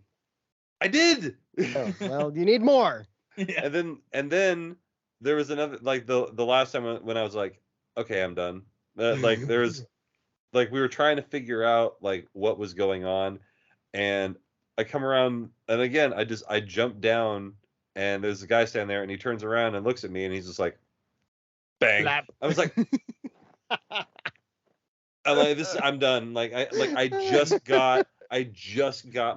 I did. Oh, well, you need more. Yeah. And then there was another, like the last time when I was like, okay, I'm done. Like there was like we were trying to figure out like what was going on, and I come around, and again I jump down, and there's a guy standing there, and he turns around and looks at me, and he's just like, bang. Flap. I was like, I'm like, this, I'm done. I just got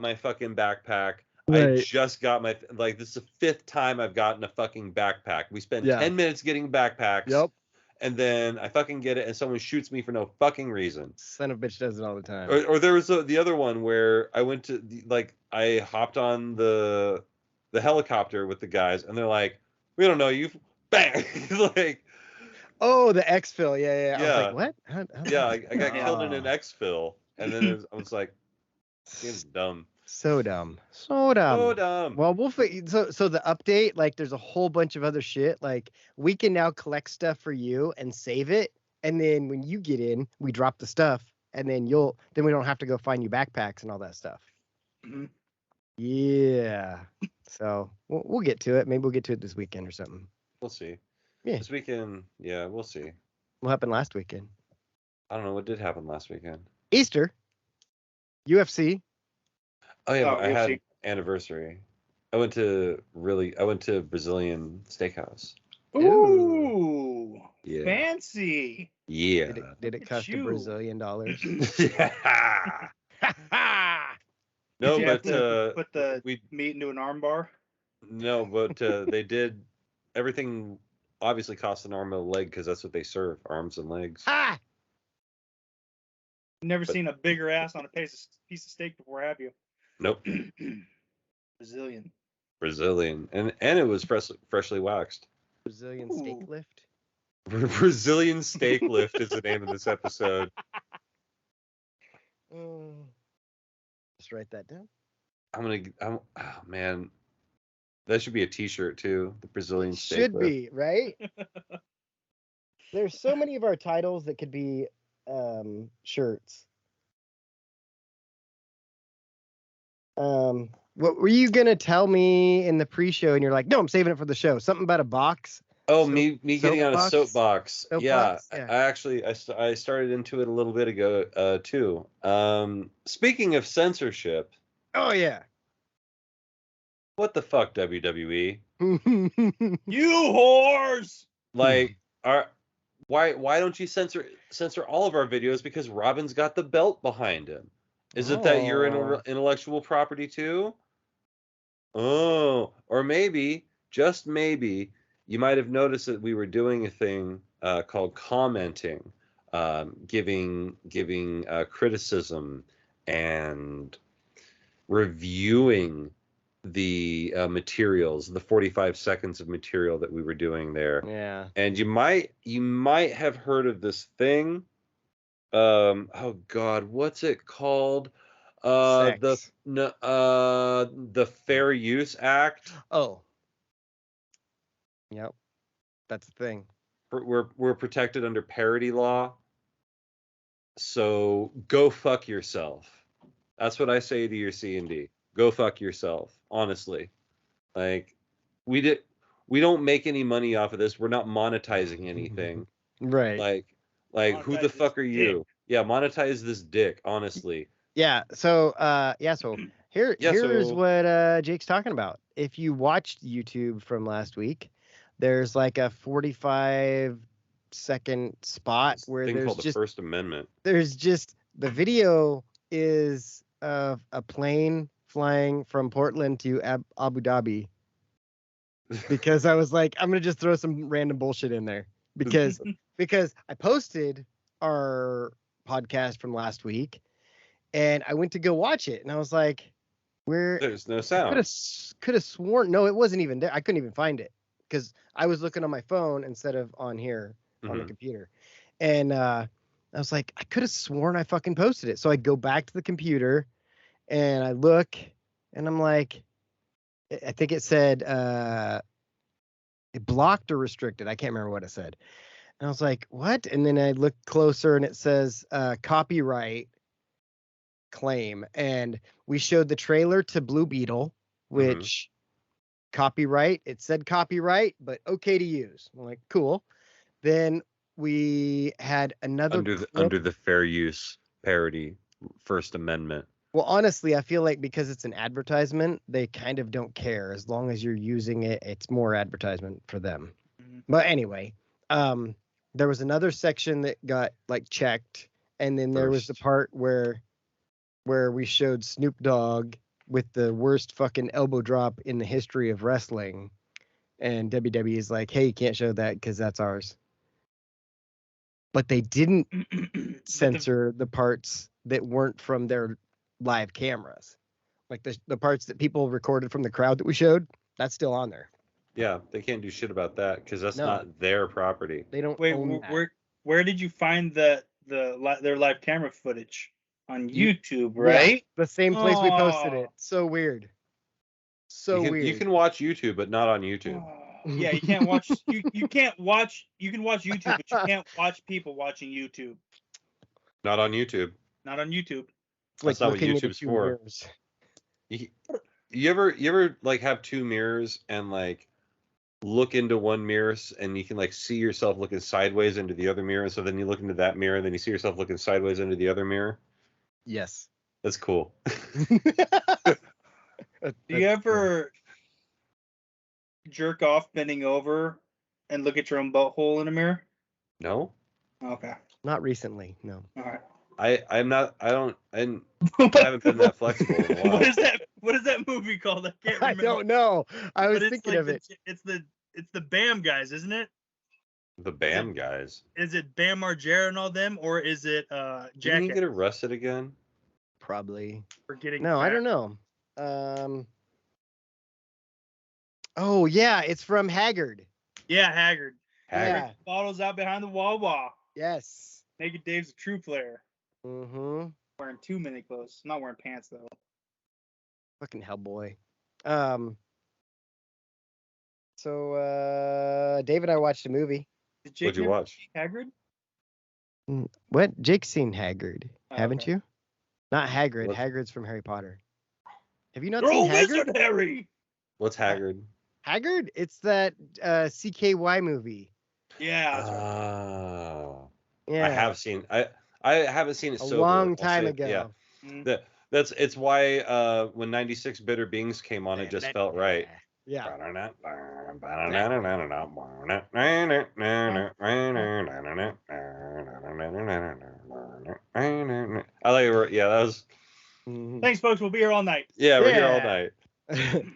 my fucking backpack. I Right. just got my, like, this is the 5th time I've gotten a fucking backpack. We spent Yeah. 10 minutes getting backpacks. Yep. And then I fucking get it, and someone shoots me for no fucking reason. Son of a bitch does it all the time. Or there was the other one where I went to like I hopped on the helicopter with the guys, and they're like, we don't know you. Bang. Like, Oh, the exfil. Yeah. I was Yeah. like, what? yeah, I got killed in an Oh. exfil, and then I was like, this game's dumb. So dumb. So dumb. So dumb. Well, we'll so the update, like there's a whole bunch of other shit. Like we can now collect stuff for you and save it. And then when you get in, we drop the stuff, and then we don't have to go find you backpacks and all that stuff. Mhm. Yeah. So we'll get to it. Maybe we'll get to it this weekend or something. We'll see. Yeah. This weekend, yeah, we'll see. What happened last weekend? I don't know what did happen last weekend. Easter. UFC. Oh yeah, Oh, I had UFC. anniversary. I went to Brazilian steakhouse. Ooh. Yeah. Fancy. Yeah. Did it at cost you. $1 Brazilian? Yeah. No, Did you have but to put the we meat into an armbar? no, but they did everything. Obviously, cost an arm and a leg because that's what they serve: arms and legs. Ah! Never But- seen a bigger ass on a piece of steak before, have you? Nope. Brazilian. And it was freshly waxed. Brazilian steak Ooh. lift. Brazilian steak lift is the name of this episode. Just write that down. Oh man, that should be a T-shirt too. The Brazilian steak Should lift. be, right? There's so many of our titles that could be shirts. What were you gonna tell me in the pre-show? And you're like, no, I'm saving it for the show. Something about a box. Oh, me getting on a soapbox. Yeah, Soapbox? Yeah. I actually I started into it a little bit ago too. Speaking of censorship, Oh yeah. what the fuck, WWE? You whores! Like, why don't you censor all of our videos? Because Robin's got the belt behind him. Is it that you're Oh. intellectual property too? Oh, or maybe, just maybe, you might have noticed that we were doing a thing called commenting, giving criticism and reviewing the materials, the 45 seconds of material that we were doing there. Yeah. And you might have heard of this thing. Oh God, what's it called? Sex. The Fair Use Act. Oh. Yep. That's the thing. We're protected under parody law. So go fuck yourself. That's what I say to your C&D. Go fuck yourself. Honestly, like we don't make any money off of this. We're not monetizing anything. Right. Like who the Monetize fuck this are you? Yeah, monetize this dick. Honestly. Yeah. So here's So what Jake's talking about. If you watched YouTube from last week, there's like a 45-second spot this where thing there's called the just First Amendment. the video is of a plane flying from Portland to Abu Dhabi, because I was like, I'm gonna just throw some random bullshit in there because I posted our podcast from last week and I went to go watch it and I was like, There's no I sound. could have sworn it wasn't even there. I couldn't even find it because I was looking on my phone instead of on here on the computer. And I was like, I could have sworn I fucking posted it. So I go back to the computer and I look and I'm like, I think it said it blocked or restricted. I can't remember what it said. And I was like, what? And then I looked closer and it says copyright claim. And we showed the trailer to Blue Beetle, which copyright, it said copyright, but okay to use. I'm like, cool. Then we had another under the fair use parody First Amendment. Well, honestly, I feel like because it's an advertisement, they kind of don't care. As long as you're using it, it's more advertisement for them. But anyway, there was another section that got like checked, and then there was the part where we showed Snoop Dogg with the worst fucking elbow drop in the history of wrestling, and WWE is like, "Hey, you can't show that because that's ours." But they didn't censor the parts that weren't from their live cameras, like the parts that people recorded from the crowd that we showed. That's still on there. Yeah, they can't do shit about that because that's not their property. They don't. Wait, own that. where did you find their live camera footage? On YouTube, right? Yeah, the same place we posted it. So weird. Weird. You can watch YouTube, but not on YouTube. Yeah, you can't watch. You can't watch. You can watch YouTube, but you can't watch people watching YouTube. Not on YouTube. Not on YouTube. It's like that's not what looking into YouTube's two for. mirrors. You ever like have two mirrors and like look into one mirror and you can like see yourself looking sideways into the other mirror, so then you look into that mirror and then you see yourself looking sideways into the other mirror? Yes. That's cool. Do you ever jerk off bending over and look at your own butthole in a mirror? No. Okay. Not recently, no. All right. I haven't been that flexible in a while. What is that movie called? I can't remember. I don't know. I was thinking like of it. It's the Bam guys, isn't it? The Bam guys. Is it Bam Margera and all them, or is it Jackass? Didn't he get arrested again? Probably. For getting No, fat? I don't know. Oh yeah, it's from Haggard. Yeah, Haggard. Yeah. Bottles out behind the Wawa. Yes. Naked Dave's a true player. Mm-hmm. Wearing too many clothes. Not wearing pants though. Fucking Hellboy. So Dave and I watched a movie. Did Jake What'd you watch? see Haggard? What? Jake's seen Haggard, haven't okay. you? Not Hagrid. What's- Haggard's from Harry Potter. Have you not Throw seen Haggard? Wizard Harry. What's Haggard? Haggard? It's that CKY movie. Yeah. That's right. Oh. Yeah. I have seen. I haven't seen it a sober. long I'll time say- ago. Yeah. Mm. It's why when 96 Bitter Beings came on, it just felt right. Yeah. I like it. Yeah, that was. Mhm. Thanks, folks. We'll be here all night. Yeah, we're here all Yeah. night.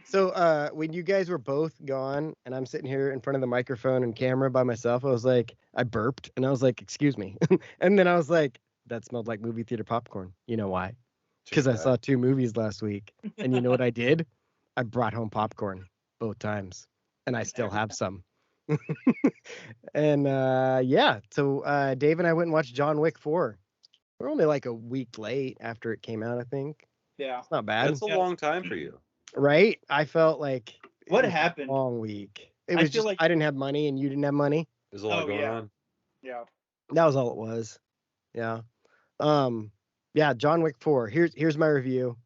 So when you guys were both gone and I'm sitting here in front of the microphone and camera by myself, I was like, I burped and I was like, excuse me. And then I was like, that smelled like movie theater popcorn. You know why? Because I saw 2 movies last week. And you know what I did? I brought home popcorn both times. And I still have some. And yeah, so Dave and I went and watched John Wick 4. We're only like a week late after it came out, I think. Yeah. It's not bad. That's a long time for you. Right? I felt like What it was happened? a long week. It I was feel just like- I didn't have money and you didn't have money. There's a lot Oh, going yeah. on. Yeah. That was all it was. Yeah. Yeah, John Wick 4. Here's my review.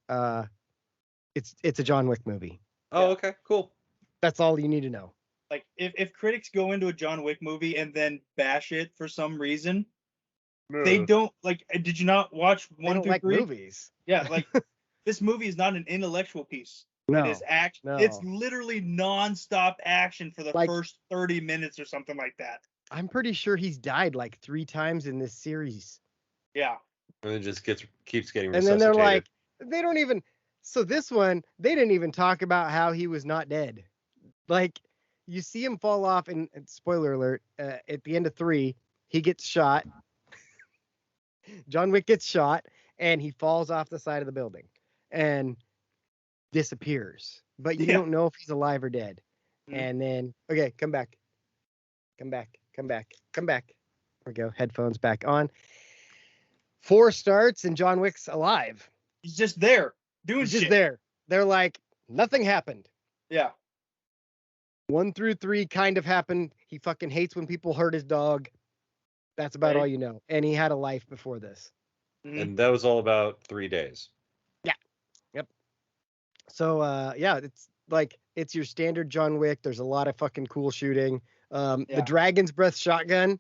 It's a John Wick movie. Oh, okay, cool. That's all you need to know. Like if critics go into a John Wick movie and then bash it for some reason, they don't like. Did you not watch They 1 don't through like 3? movies. Yeah, like this movie is not an intellectual piece. No, It is action. no. It's literally nonstop action for the Like- first 30 minutes or something like that. I'm pretty sure he's died like 3 times in this series. Yeah. And it just keeps getting And resuscitated. then they're like, they don't even. So this one, they didn't even talk about how he was not dead. Like, you see him fall off, and spoiler alert, at the end of 3, he gets shot. John Wick gets shot, and he falls off the side of the building and disappears. But you Yeah. don't know if he's alive or dead. Mhm. And then, okay, come back. There we go. Headphones back on. 4 starts, and John Wick's alive. He's just there doing He's shit. just there. They're like, nothing happened. Yeah. 1 through 3 kind of happened. He fucking hates when people hurt his dog. That's about Right. all you know. And he had a life before this. Mhm. And that was all about 3 days. So yeah, it's like it's your standard John Wick. There's a lot of fucking cool shooting. The Yeah. Dragon's Breath shotgun,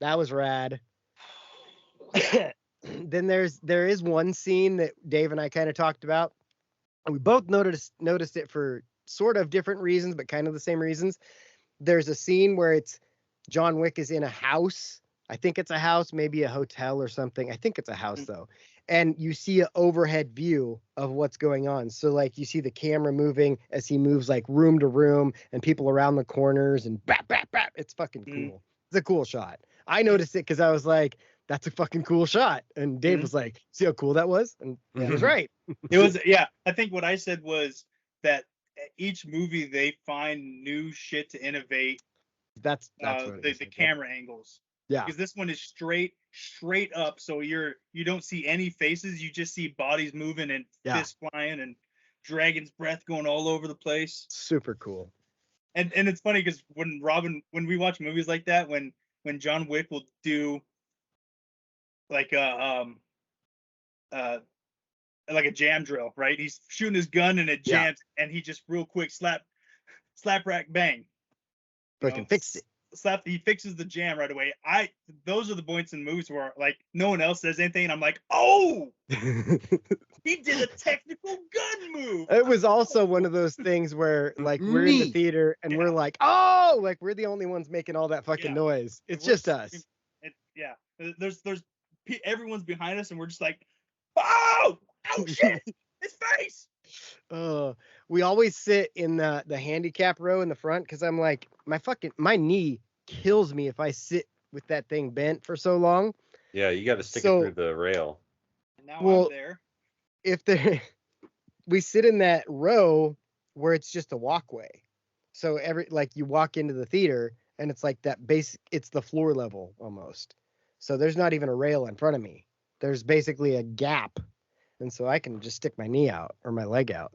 that was rad. Then there is one scene that Dave and I kind of talked about. And we both noticed it for sort of different reasons, but kind of the same reasons. There's a scene where it's John Wick is in a house. I think it's a house, maybe a hotel or something. I think it's a house though. And you see an overhead view of what's going on. So like you see the camera moving as he moves like room to room and people around the corners and bap, bap, bap. It's fucking cool. It's a cool shot. I noticed it because I was like, that's a fucking cool shot. And Dave was like, see how cool that was? And he was right. It was, yeah. I think what I said was that each movie they find new shit to innovate That's what the camera angles. Yeah. Because this one is straight up, so you don't see any faces, you just see bodies moving and fists flying and dragon's breath going all over the place. Super cool. And it's funny because when we watch movies like that, when John Wick will do like a jam drill, right? He's shooting his gun and it jams, and he just real quick slap rack bang. Fucking fixed it. He fixes the jam right away. Those are the points in movies where like no one else says anything, and I'm like, oh, he did a technical gun move. It was also one of those things where like we're in the theater and we're like, oh, like we're the only ones making all that fucking noise. It's just us. There's everyone's behind us, and we're just like, oh shit, his face. We always sit in the handicap row in the front because I'm like, my knee kills me if I sit with that thing bent for so long. Yeah, you got to stick it through the rail. And now I'm there. We sit in that row where it's just a walkway. So you walk into the theater and it's like that it's the floor level almost. So there's not even a rail in front of me. There's basically a gap. And so I can just stick my knee out or my leg out.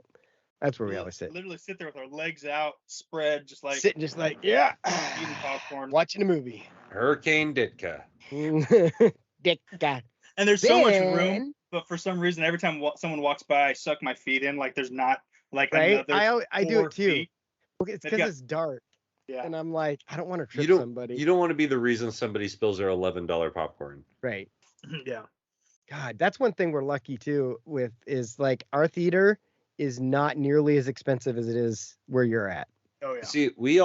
That's where we always sit. Literally sit there with our legs out, spread, just like sitting, just like eating popcorn, watching a movie. Hurricane Ditka. Ditka. And there's so much room, but for some reason, every time someone walks by, I suck my feet in. Like there's not like another. I do it too. Feet. It's because it's dark. Yeah. And I'm like, I don't want to trip somebody. You don't want to be the reason somebody spills their $11 popcorn. Right. Yeah. God, that's one thing we're lucky too with is like our theater is not nearly as expensive as it is where you're at. Oh yeah. See, we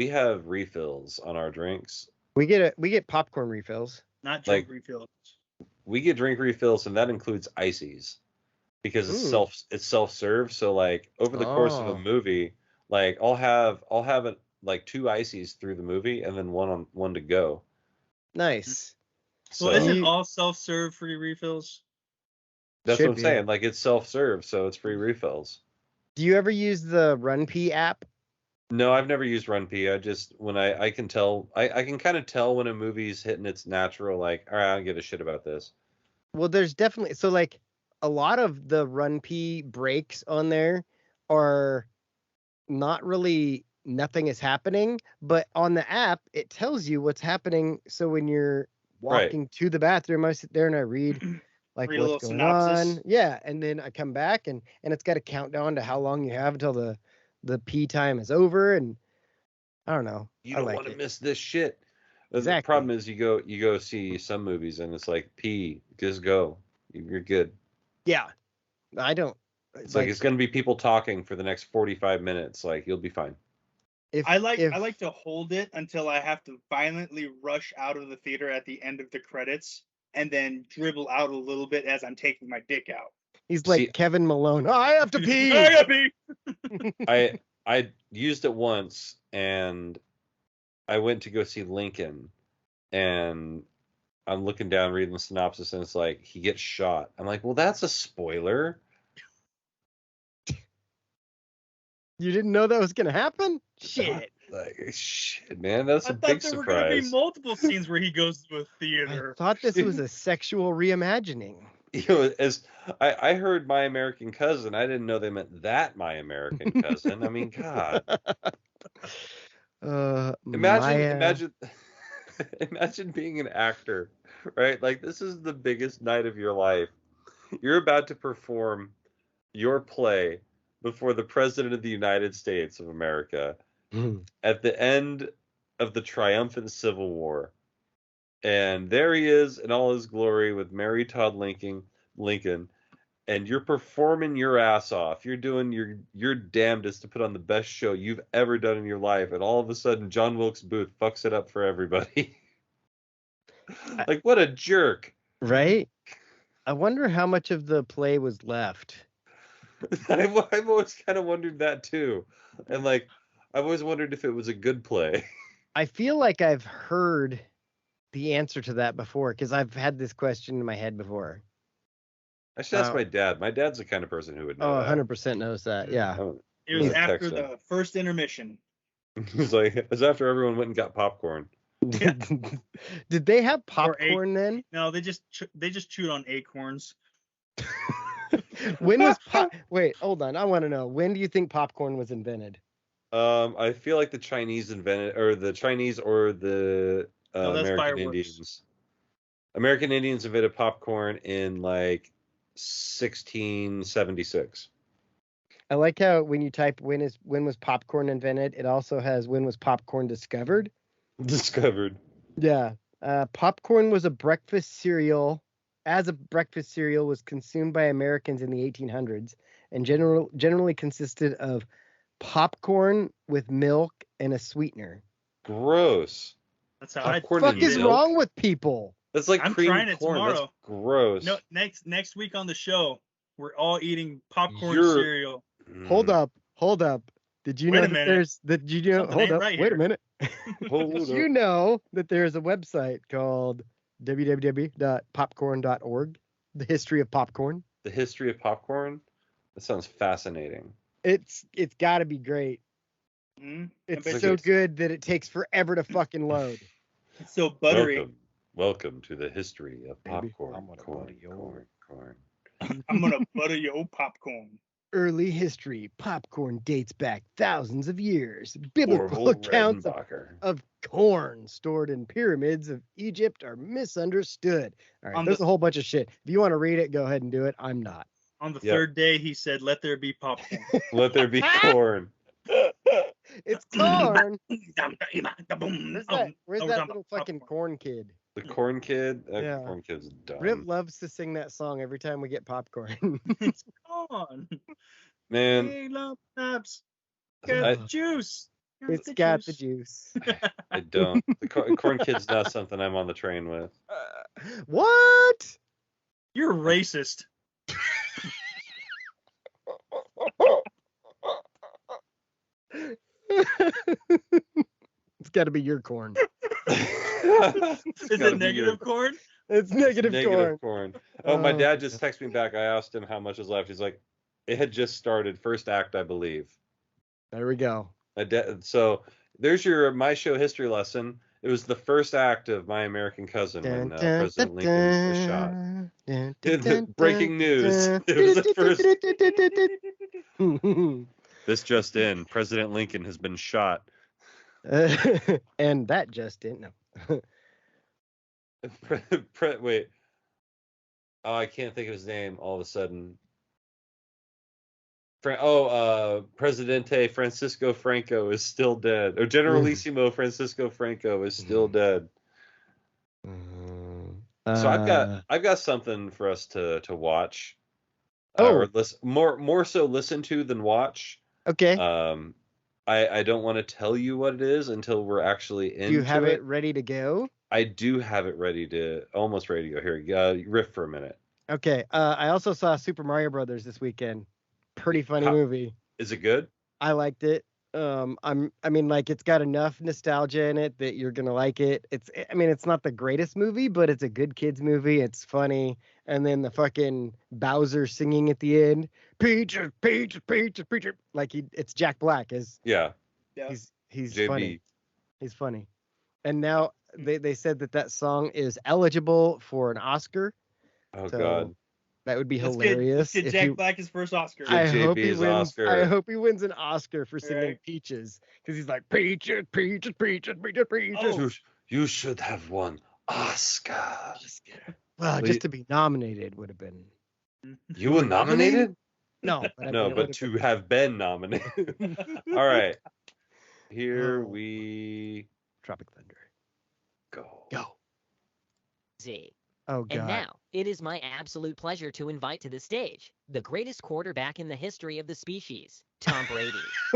have refills on our drinks. We get popcorn refills. Not drink refills. We get drink refills, and that includes ices because it's self-serve. So like over the course of a movie, like I'll have it like 2 ices through the movie and then one to go. Nice. So isn't all self-serve free refills? That's what I'm saying. Like it's self-serve, so it's free refills. Do you ever use the RunP app? No, I've never used RunP. I just when I can tell I can kind of tell when a movie's hitting its natural, like, all right, I don't give a shit about this. Well, there's definitely so like a lot of the RunP breaks on there are not really nothing is happening, but on the app it tells you what's happening. So when you're walking to the bathroom, I sit there and I read like Read a what's little going synopsis. on. Yeah, and then I come back and it's got a countdown to how long you have until the pee time is over, and I don't know. You I don't like want to it. miss this shit. The Exactly. problem is you go see some movies and it's like pee, just go. You're good. Yeah, I don't It's like it's gonna be people talking for the next 45 minutes. Like you'll be fine. I like to hold it until I have to violently rush out of the theater at the end of the credits and then dribble out a little bit as I'm taking my dick out. He's like See, Kevin Malone. I have to pee. I gotta pee. I used it once and I went to go see Lincoln and I'm looking down reading the synopsis and it's like he gets shot. I'm like, well, that's a spoiler. You didn't know that was gonna happen? Shit. Like shit, man, that's I a thought big there were gonna be surprise. multiple scenes where he goes to a I theater. thought this was a sexual reimagining. You know, as I heard My American Cousin, I didn't know they meant that My American Cousin. I mean, God. Imagine imagine being an actor, right? Like this is the biggest night of your life. You're about to perform your play before the President of the United States of America at the end of the triumphant Civil War. And there he is in all his glory with Mary Todd Lincoln, and you're performing your ass off. You're doing your damnedest to put on the best show you've ever done in your life, and all of a sudden John Wilkes Booth fucks it up for everybody. Like what a jerk. Right? I wonder how much of the play was left. I've always kind of wondered that too. And like I've always wondered if it was a good play. I feel like I've heard the answer to that before because I've had this question in my head before. I should ask my dad. My dad's the kind of person who would know that. 100% knows that. Yeah. It was He's after texting. the first intermission. He's like, it was after everyone went and got popcorn. Did they have popcorn then? No, they just chewed on acorns. When was Wait, hold on. I want to know. When do you think popcorn was invented? I feel like the Chinese invented, or the Chinese or the No, that's American fireworks. Indians. American Indians invented popcorn in like 1676. I like how when you type when was popcorn invented, it also has when was popcorn discovered. Discovered. Yeah. Popcorn was a breakfast cereal. As a breakfast cereal was consumed by Americans in the 1800s and generally consisted of popcorn with milk and a sweetener. Gross. That's how What the Popcorn fuck and is milk? wrong with people? That's like I'm cream trying it corn. tomorrow. That's gross. No, next week on the show, we're all eating popcorn You're- cereal. Hold up. Did you Wait know a that minute. did you know Something hold ain't up. right Wait a here. minute. Hold Did up. you know that there's a website called www.popcorn.org, the history of popcorn? The history of popcorn? That sounds fascinating. It's got to be great. Mm, It's bet so you good that it takes forever to fucking load. it's so buttery. Welcome to the history of Baby, popcorn. I'm gonna Corn. butter your- I'm gonna butter your popcorn. Early history. Popcorn dates back thousands of years. Biblical Orville accounts Redenbacher. of corn stored in pyramids of Egypt are misunderstood. All right, On there's the- a whole bunch of shit. If you want to read it, go ahead and do it. I'm not. On the Yep. third day, he said, "Let there be popcorn." Let there be corn. It's corn. Where's that Oh, little fucking corn kid? The corn kid? That Yeah. corn kid's Rip dumb. loves to sing that song every time we get popcorn. It's corn. Man, Hey, love snaps. I- Got juice. It's got the juice. I don't. The corn kid's not something I'm on the train with. What? You're racist. It's got to be your corn. Is it negative corn? It's negative corn. corn. Oh, my Oh, dad just texted me back. I asked him how much is left. He's like, it had just started. First act, I believe. There we go. So there's your My Show history lesson. It was the first act of My American Cousin when President Lincoln was shot. Breaking news. It was the first. This just in. President Lincoln has been shot. And that just didn't know. Wait. Oh, I can't think of his name all of a sudden. Presidente Francisco Franco is still dead. Or Generalissimo Francisco Franco is still dead. So I've got something for us to watch. Or listen, more so listen to than watch. Okay. I don't want to tell you what it is until we're actually into it. Do you have it ready to go? I do have it almost ready to go. Here, riff for a minute. Okay. I also saw Super Mario Brothers this weekend. Pretty funny movie. Is it good? I liked it. It's got enough nostalgia in it that you're gonna like it. It's not the greatest movie, but it's a good kids movie. It's funny, and then the fucking Bowser singing at the end, Peaches, Peaches, Peaches, Peaches, it's Jack Black he's JB. funny. He's funny, and now they said that song is eligible for an Oscar. Oh God. That would be hilarious. Let's get Jack Black his first Oscar. I hope he wins an Oscar for singing Peaches, because he's like Peaches, Peaches, Peaches, Peaches, Peaches. Oh. You should have won Oscar. Well, just to be nominated would have been. You were nominated? No, but to have been nominated. All right, here we. Tropic Thunder. Go. Z. Oh, God. And now, it is my absolute pleasure to invite to the stage the greatest quarterback in the history of the species, Tom Brady.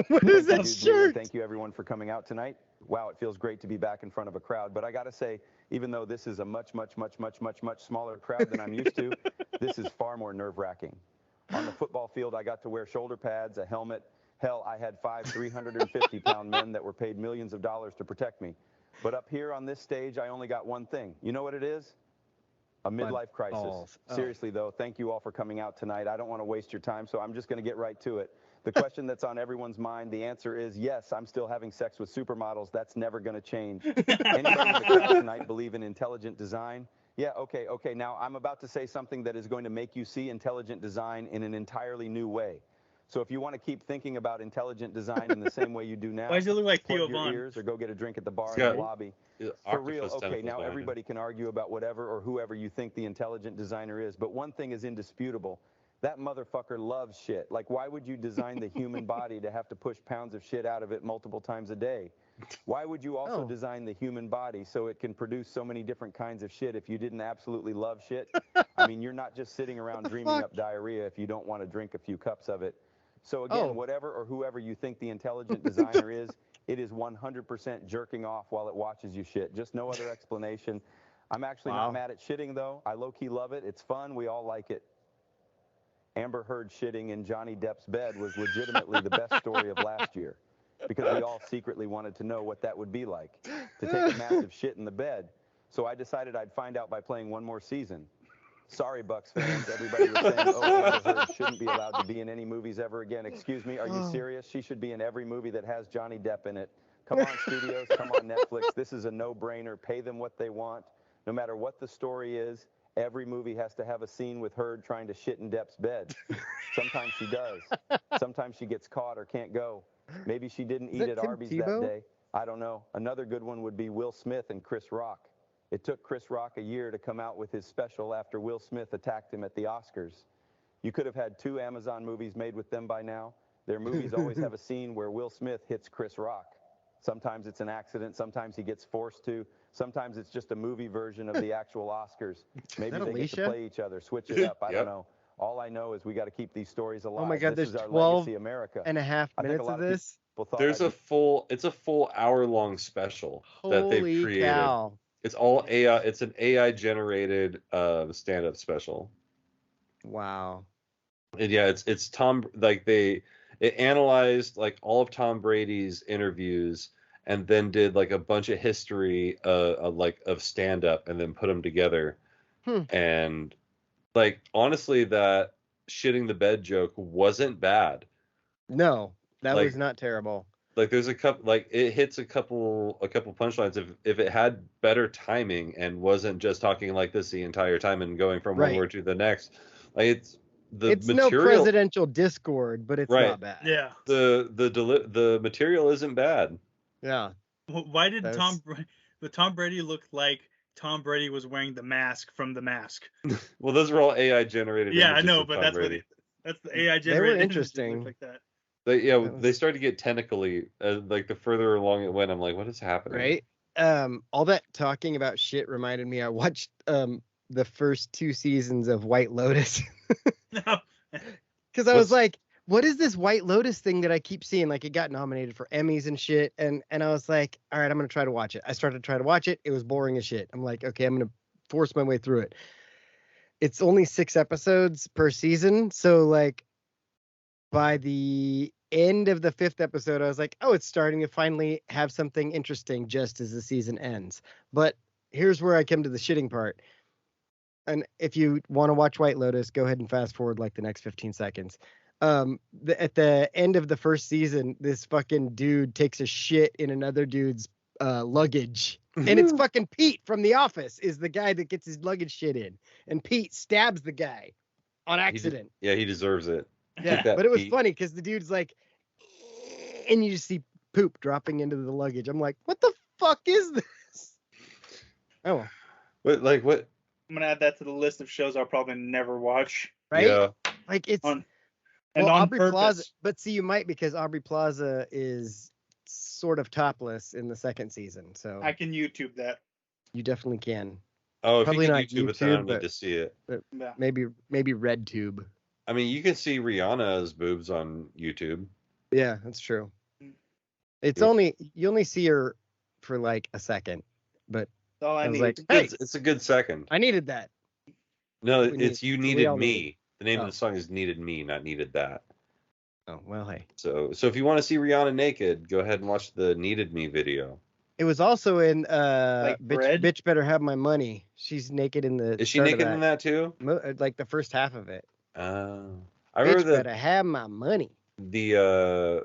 What is that shirt? Thank you, everyone, for coming out tonight. Wow, it feels great to be back in front of a crowd. But I got to say, even though this is a much smaller crowd than I'm used to, this is far more nerve-wracking. On the football field, I got to wear shoulder pads, a helmet. Hell, I had 5 350-pound men that were paid millions of dollars to protect me. But up here on this stage, I only got one thing. You know what it is? A midlife crisis. Seriously, though, thank you all for coming out tonight. I don't want to waste your time, so I'm just going to get right to it. The question that's on everyone's mind, the answer is yes, I'm still having sex with supermodels. That's never going to change. Anybody in the crowd tonight believe in intelligent design? Yeah, okay. Now, I'm about to say something that is going to make you see intelligent design in an entirely new way. So if you want to keep thinking about intelligent design in the same way you do now, why does it look like Theo plug your Von? ears or go get a drink at the bar in the lobby. For real, okay, now everybody can argue about whatever or whoever you think the intelligent designer is, but one thing is indisputable. That motherfucker loves shit. Like, why would you design the human body to have to push pounds of shit out of it multiple times a day? Why would you also design the human body so it can produce so many different kinds of shit if you didn't absolutely love shit? I mean, you're not just sitting around dreaming up diarrhea if you don't want to drink a few cups of it. So again, whatever or whoever you think the intelligent designer is, it is 100% jerking off while it watches you shit. Just no other explanation. I'm actually not mad at shitting, though. I low-key love it. It's fun. We all like it. Amber Heard shitting in Johnny Depp's bed was legitimately the best story of last year, because we all secretly wanted to know what that would be like, to take a massive shit in the bed. So I decided I'd find out by playing one more season. Sorry, Bucks fans. Everybody was saying, Amber Heard shouldn't be allowed to be in any movies ever again. Excuse me, are you serious? She should be in every movie that has Johnny Depp in it. Come on, studios. Come on, Netflix. This is a no-brainer. Pay them what they want. No matter what the story is, every movie has to have a scene with Heard trying to shit in Depp's bed. Sometimes she does. Sometimes she gets caught or can't go. Maybe she didn't eat at Arby's that day. I don't know. Another good one would be Will Smith and Chris Rock. It took Chris Rock a year to come out with his special after Will Smith attacked him at the Oscars. You could have had 2 Amazon movies made with them by now. Their movies always have a scene where Will Smith hits Chris Rock. Sometimes it's an accident. Sometimes he gets forced to. Sometimes it's just a movie version of the actual Oscars. Maybe they get to play each other, switch it up. I don't know. All I know is we got to keep these stories alive. Oh my God, this there's is our 12 legacy, America. and a half minutes of this. There's a full hour-long special that they've created. Cow. It's all AI. It's an AI generated stand-up special. Wow. And yeah, it's Tom. It analyzed like all of Tom Brady's interviews and then did like a bunch of history of stand-up and then put them together. And like honestly, that shitting the bed joke wasn't bad. No, that was not terrible. Like there's a couple, like it hits a couple punchlines. If it had better timing and wasn't just talking like this the entire time and going from one word to the next, like it's material, no presidential discord, but it's not bad. Yeah. The material isn't bad. Yeah. Why did Tom Brady look like Tom Brady was wearing the mask from The Mask. Well, those were all AI generated. Yeah, I images know, of but Tom that's Brady. that's the AI They were generated. interesting. Like that. They started to get tentacly. Like the further along it went, I'm like, what is happening? Right. All that talking about shit reminded me. I watched the first 2 seasons of White Lotus No. because I was like, what is this White Lotus thing that I keep seeing? Like, it got nominated for Emmys and shit, and I was like, all right, I'm gonna try to watch it. I started to try to watch it. It was boring as shit. I'm like, okay, I'm gonna force my way through it. It's only 6 episodes per season, so like by the end of the 5th episode, I was like, oh, it's starting to finally have something interesting just as the season ends. But here's where I come to the shitting part. And if you want to watch White Lotus, go ahead and fast forward like the next 15 seconds. At the end of the first season, this fucking dude takes a shit in another dude's luggage. And it's fucking Pete from The Office is the guy that gets his luggage shit in. And Pete stabs the guy on accident. He deserves it. Yeah, but it was funny because the dude's like, and you just see poop dropping into the luggage. I'm like, what the fuck is this? Oh, what? I'm gonna add that to the list of shows I'll probably never watch. Right? Yeah. Like it's on Aubrey purpose. Plaza, but see, you might because Aubrey Plaza is sort of topless in the 2nd season, so I can YouTube that. you definitely can. Oh, Probably if you not can YouTube it, then I don't YouTube, need to see it. But Yeah. maybe RedTube. I mean, you can see Rihanna's boobs on YouTube. Yeah, that's true. It's Yeah. you only see her for like a second, but That's all I I was need. like, hey, It's a good second. I needed that. No, We it's need- You we Needed all Me. need The name Oh. of the song is Needed Me, not Needed That. Oh well, hey. So if you want to see Rihanna naked, go ahead and watch the Needed Me video. It was also in Like Bread? Bitch Better Have My Money. She's naked in the Is she start of naked in that too? like the first half of it. I Bitch remember better have my money. the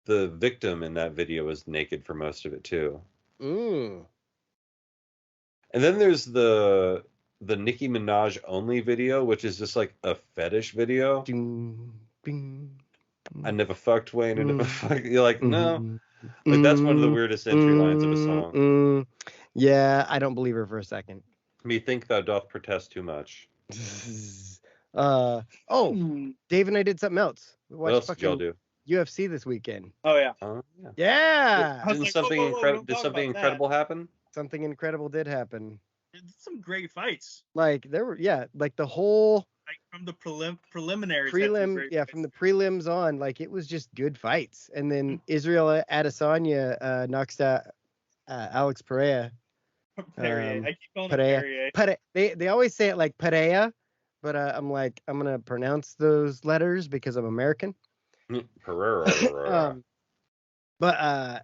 victim in that video was naked for most of it too. Mm. And then there's the Nicki Minaj only video, which is just like a fetish video. Ding, ding. I never fucked Wayne. I never fucked. You're like, no. Mm-hmm. Like that's one of the weirdest entry lines of a song. Yeah, I don't believe her for a second. Methinks thou doth protest too much. Dave and I did something else. We What else watched did y'all do? UFC this weekend. Oh yeah. Yeah. Yeah. I was Didn't like, something whoa, don't did talk something about that. incredible happen? Something incredible did happen. It's some great fights. Like there were like the whole Like from the preliminaries. had some great fights. from the prelims on, like it was just good fights. And then Israel Adesanya knocks out Alex Pereira. Perrier. I keep calling him Pereira. Perrier. They always say it like Pereira, but I'm like, I'm gonna pronounce those letters because I'm American. Pereira. But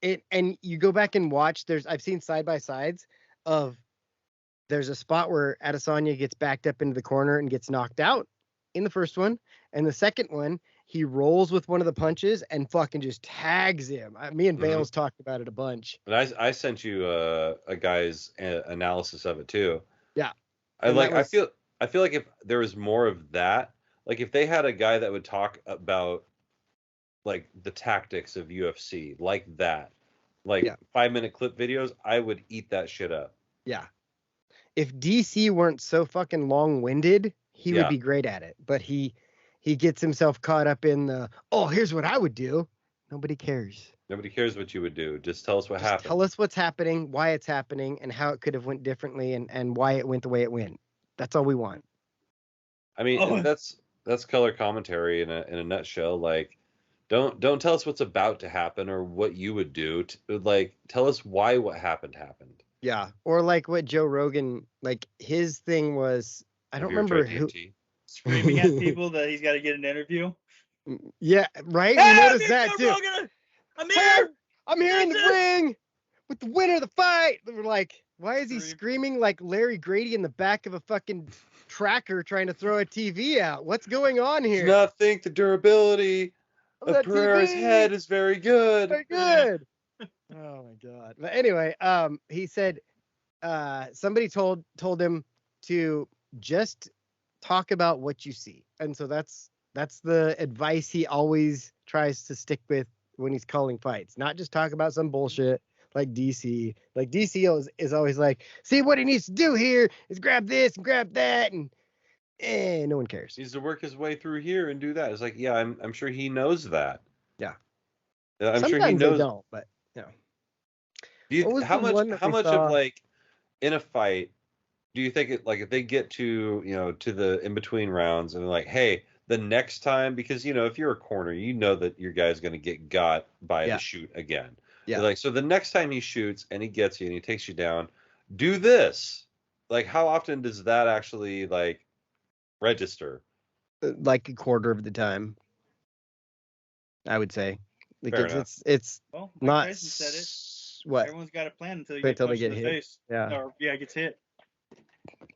and you go back and watch. I've seen side by sides of. There's a spot where Adesanya gets backed up into the corner and gets knocked out in the first one, and the second one he rolls with one of the punches and fucking just tags him. Me and Bales talked about it a bunch. But I sent you a guy's analysis of it too. Yeah. I feel like if there was more of that, like if they had a guy that would talk about like the tactics of UFC like that, like 5-minute clip videos, I would eat that shit up. Yeah. If DC weren't so fucking long-winded, he would be great at it. But he gets himself caught up in the, here's what I would do. Nobody cares. Nobody cares what you would do. Just tell us what happened. Tell us what's happening, why it's happening, and how it could have went differently, and why it went the way it went. That's all we want. I mean, that's color commentary in a nutshell. Like, don't tell us what's about to happen or what you would do. Like, tell us why what happened. Yeah, or like what Joe Rogan, like his thing was, I don't remember who. Screaming at people that he's got to get an interview. Yeah, right. Hey, we noticed that too. Rogan, I'm here. I'm here in the ring with the winner of the fight. We're like, why is he screaming like Larry Grady in the back of a fucking tracker trying to throw a TV out? What's going on here? Do not think the durability of Pereira's head is very good. Very good. Oh my god. But anyway, he said somebody told him to just talk about what you see. And so that's the advice he always tries to stick with when he's calling fights. Not just talk about some bullshit like DC. Like DC is always like, see what he needs to do here is grab this and grab that, and no one cares. He needs to work his way through here and do that. It's like, yeah, I'm sure he knows that. Yeah. I'm Sometimes sure he knows. they don't, but you know. How much of like in a fight do you think it, like, if they get to, to the in between rounds and they're like, hey, the next time, because if you're a corner, you know that your guy's going to get got by the shoot again. Yeah. They're like, so the next time he shoots and he gets you and he takes you down, do this. Like, how often does that actually like register? Like a quarter of the time, I would say. Because it's well, not Tyson said it. What? Everyone's got a plan until you Wait get till they punched get in the hit. face. Yeah. Or gets hit.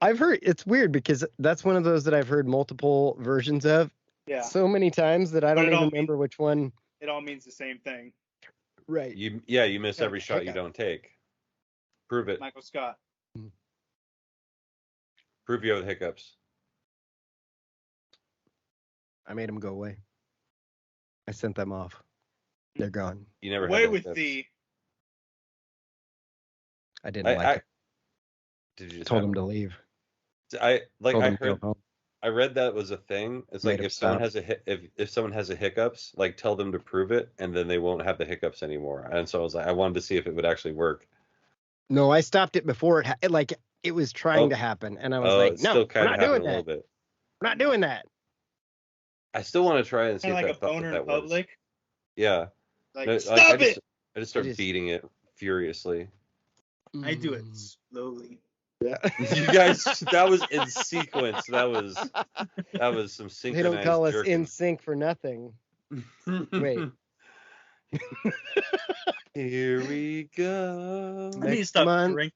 I've heard it's weird because that's one of those that I've heard multiple versions of. Yeah. So many times that I don't even remember which one. It all means the same thing. Right. You miss every shot you don't take. Prove it. Michael Scott. Prove you have the hiccups. I made them go away. I sent them off. They're gone. You never away had with hiccups. the. I didn't like it. Did you just told them to leave? I read that was a thing. It's like if someone has if someone has a hiccups, like tell them to prove it, and then they won't have the hiccups anymore. And so I was like, I wanted to see if it would actually work. No, I stopped it before it was trying to happen, and I was like, no, we're not doing that. We're not doing that. I still want to try and see if like that a boner that in public. Yeah. Like, stop it! I just start beating it furiously. I do it slowly. Yeah. You guys, that was in sequence. That was some synchronized. They don't call us jerking. in sync for nothing. Wait. Here we go. I need to stop drinking.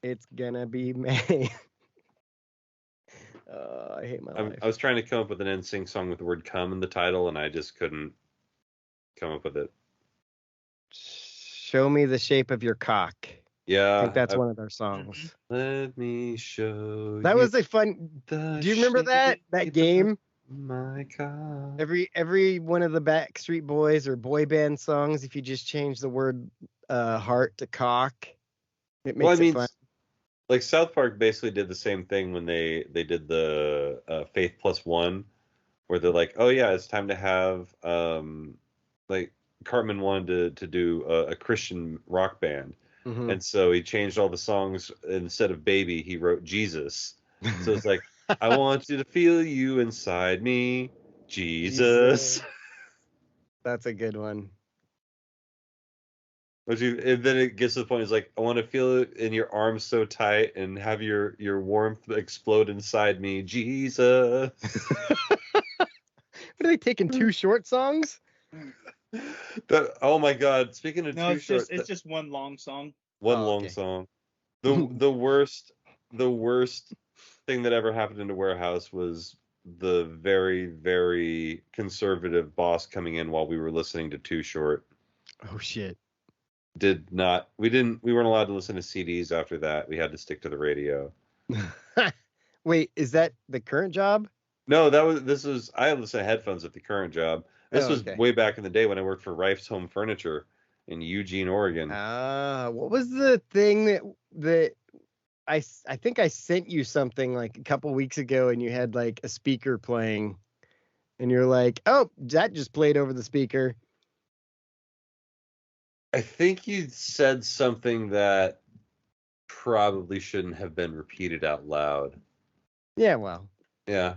It's gonna be May. I hate my life. I was trying to come up with an NSYNC song with the word "come" in the title, and I just couldn't come up with it. Show me the shape of your cock. Yeah, I think that's one of their songs. Let me show. That was a fun. Do you remember that game? My cock. Every one of the Backstreet Boys or boy band songs, if you just change the word heart to cock, it makes it fun. Like South Park basically did the same thing when they did the Faith Plus One, where they're like, oh yeah, it's time to have like Cartman wanted to do a Christian rock band. Mm-hmm. And so he changed all the songs. Instead of baby, he wrote Jesus. So it's like, I want you to feel you inside me, Jesus. That's a good one. And then it gets to the point, it's like, I want to feel it in your arms so tight and have your warmth explode inside me, Jesus. What are they taking, 2 short songs? Oh my God! Speaking of it's just one long song. Long song. The worst thing that ever happened in the warehouse was the very, very conservative boss coming in while we were listening to Too Short. Oh shit! We weren't allowed to listen to CDs after that. We had to stick to the radio. Wait, is that the current job? No, I listened to headphones at the current job. This was way back in the day when I worked for Rife's Home Furniture in Eugene, Oregon. What was the thing that I think I sent you something like a couple weeks ago, and you had like a speaker playing, and you're like, oh, that just played over the speaker. I think you said something that probably shouldn't have been repeated out loud. Yeah, well. Yeah.